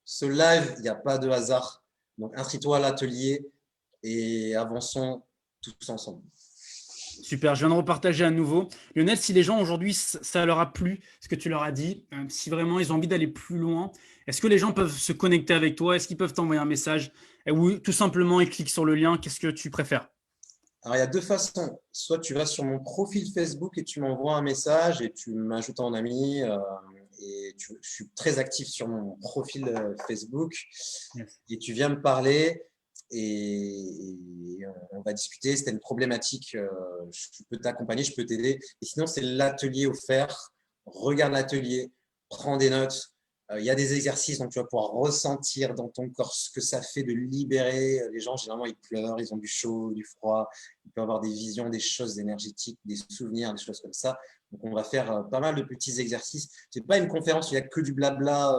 ce live, il n'y a pas de hasard. Donc, inscris-toi à l'atelier et avançons tous ensemble. Super, je viens de repartager à nouveau. Lionel, si les gens aujourd'hui, ça leur a plu, ce que tu leur as dit, si vraiment ils ont envie d'aller plus loin, est-ce que les gens peuvent se connecter avec toi? Est-ce qu'ils peuvent t'envoyer un message? Ou tout simplement, ils cliquent sur le lien. Qu'est-ce que tu préfères? Alors, il y a 2 façons. Soit tu vas sur mon profil Facebook et tu m'envoies un message et tu m'ajoutes en ami. Je suis très actif sur mon profil Facebook Yes. et tu viens me parler et on va discuter. Si tu as une problématique, je peux t'accompagner, je peux t'aider. Et sinon, c'est l'atelier offert. Regarde l'atelier, prends des notes. Il y a des exercices, donc tu vas pouvoir ressentir dans ton corps ce que ça fait de libérer. Les gens, généralement, ils pleurent, ils ont du chaud, du froid. Ils peuvent avoir des visions, des choses énergétiques, des souvenirs, des choses comme ça. Donc, on va faire pas mal de petits exercices. Ce n'est pas une conférence où il n'y a que du blabla.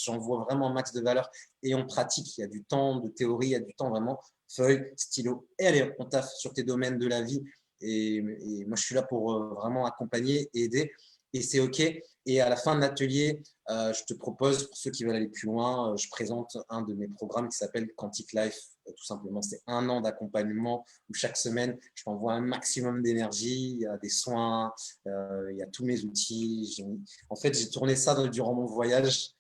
J'en vois vraiment un max de valeur. Et on pratique. Il y a du temps de théorie, il y a du temps vraiment feuille, stylo, et allez, on taffe sur tes domaines de la vie. Et moi, je suis là pour vraiment accompagner et aider. Et c'est OK. Et à la fin de l'atelier, je te propose, pour ceux qui veulent aller plus loin, je présente un de mes programmes qui s'appelle Quantic Life. Tout simplement, c'est 1 an d'accompagnement où chaque semaine, je t'envoie un maximum d'énergie. Il y a des soins, il y a tous mes outils. En fait, j'ai tourné ça durant mon voyage.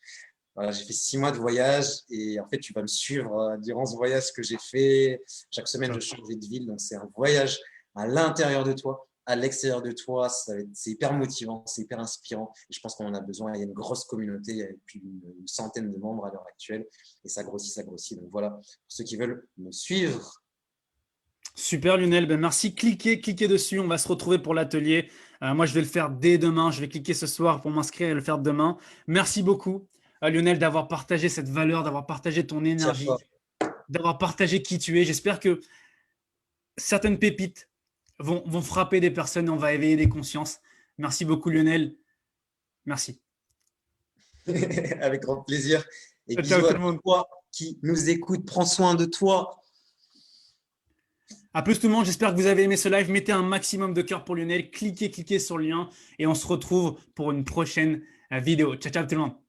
Voilà, j'ai fait 6 mois de voyage et en fait, tu vas me suivre durant ce voyage que j'ai fait. Chaque semaine, je changeais de ville. Donc, c'est un voyage à l'intérieur de toi, à l'extérieur de toi. C'est hyper motivant, c'est hyper inspirant. Et je pense qu'on en a besoin. Il y a une grosse communauté, il y a plus d'une centaine de membres à l'heure actuelle. Et ça grossit, ça grossit. Donc voilà, pour ceux qui veulent me suivre. Super Lionel, ben merci. Cliquez dessus. On va se retrouver pour l'atelier. Moi, je vais le faire dès demain. Je vais cliquer ce soir pour m'inscrire et le faire demain. Merci beaucoup, Lionel, d'avoir partagé cette valeur, d'avoir partagé ton Merci à énergie, toi. d'avoir partagé qui tu es. J'espère que certaines pépites vont frapper des personnes et on va éveiller des consciences. Merci beaucoup, Lionel. Merci. Avec grand plaisir. Et Ciao, ciao bisous tout à le monde. toi qui nous écoute. Prends soin de toi. À plus tout le monde, j'espère que vous avez aimé ce live. Mettez un maximum de cœur pour Lionel. Cliquez sur le lien et on se retrouve pour une prochaine vidéo. Ciao, ciao tout le monde.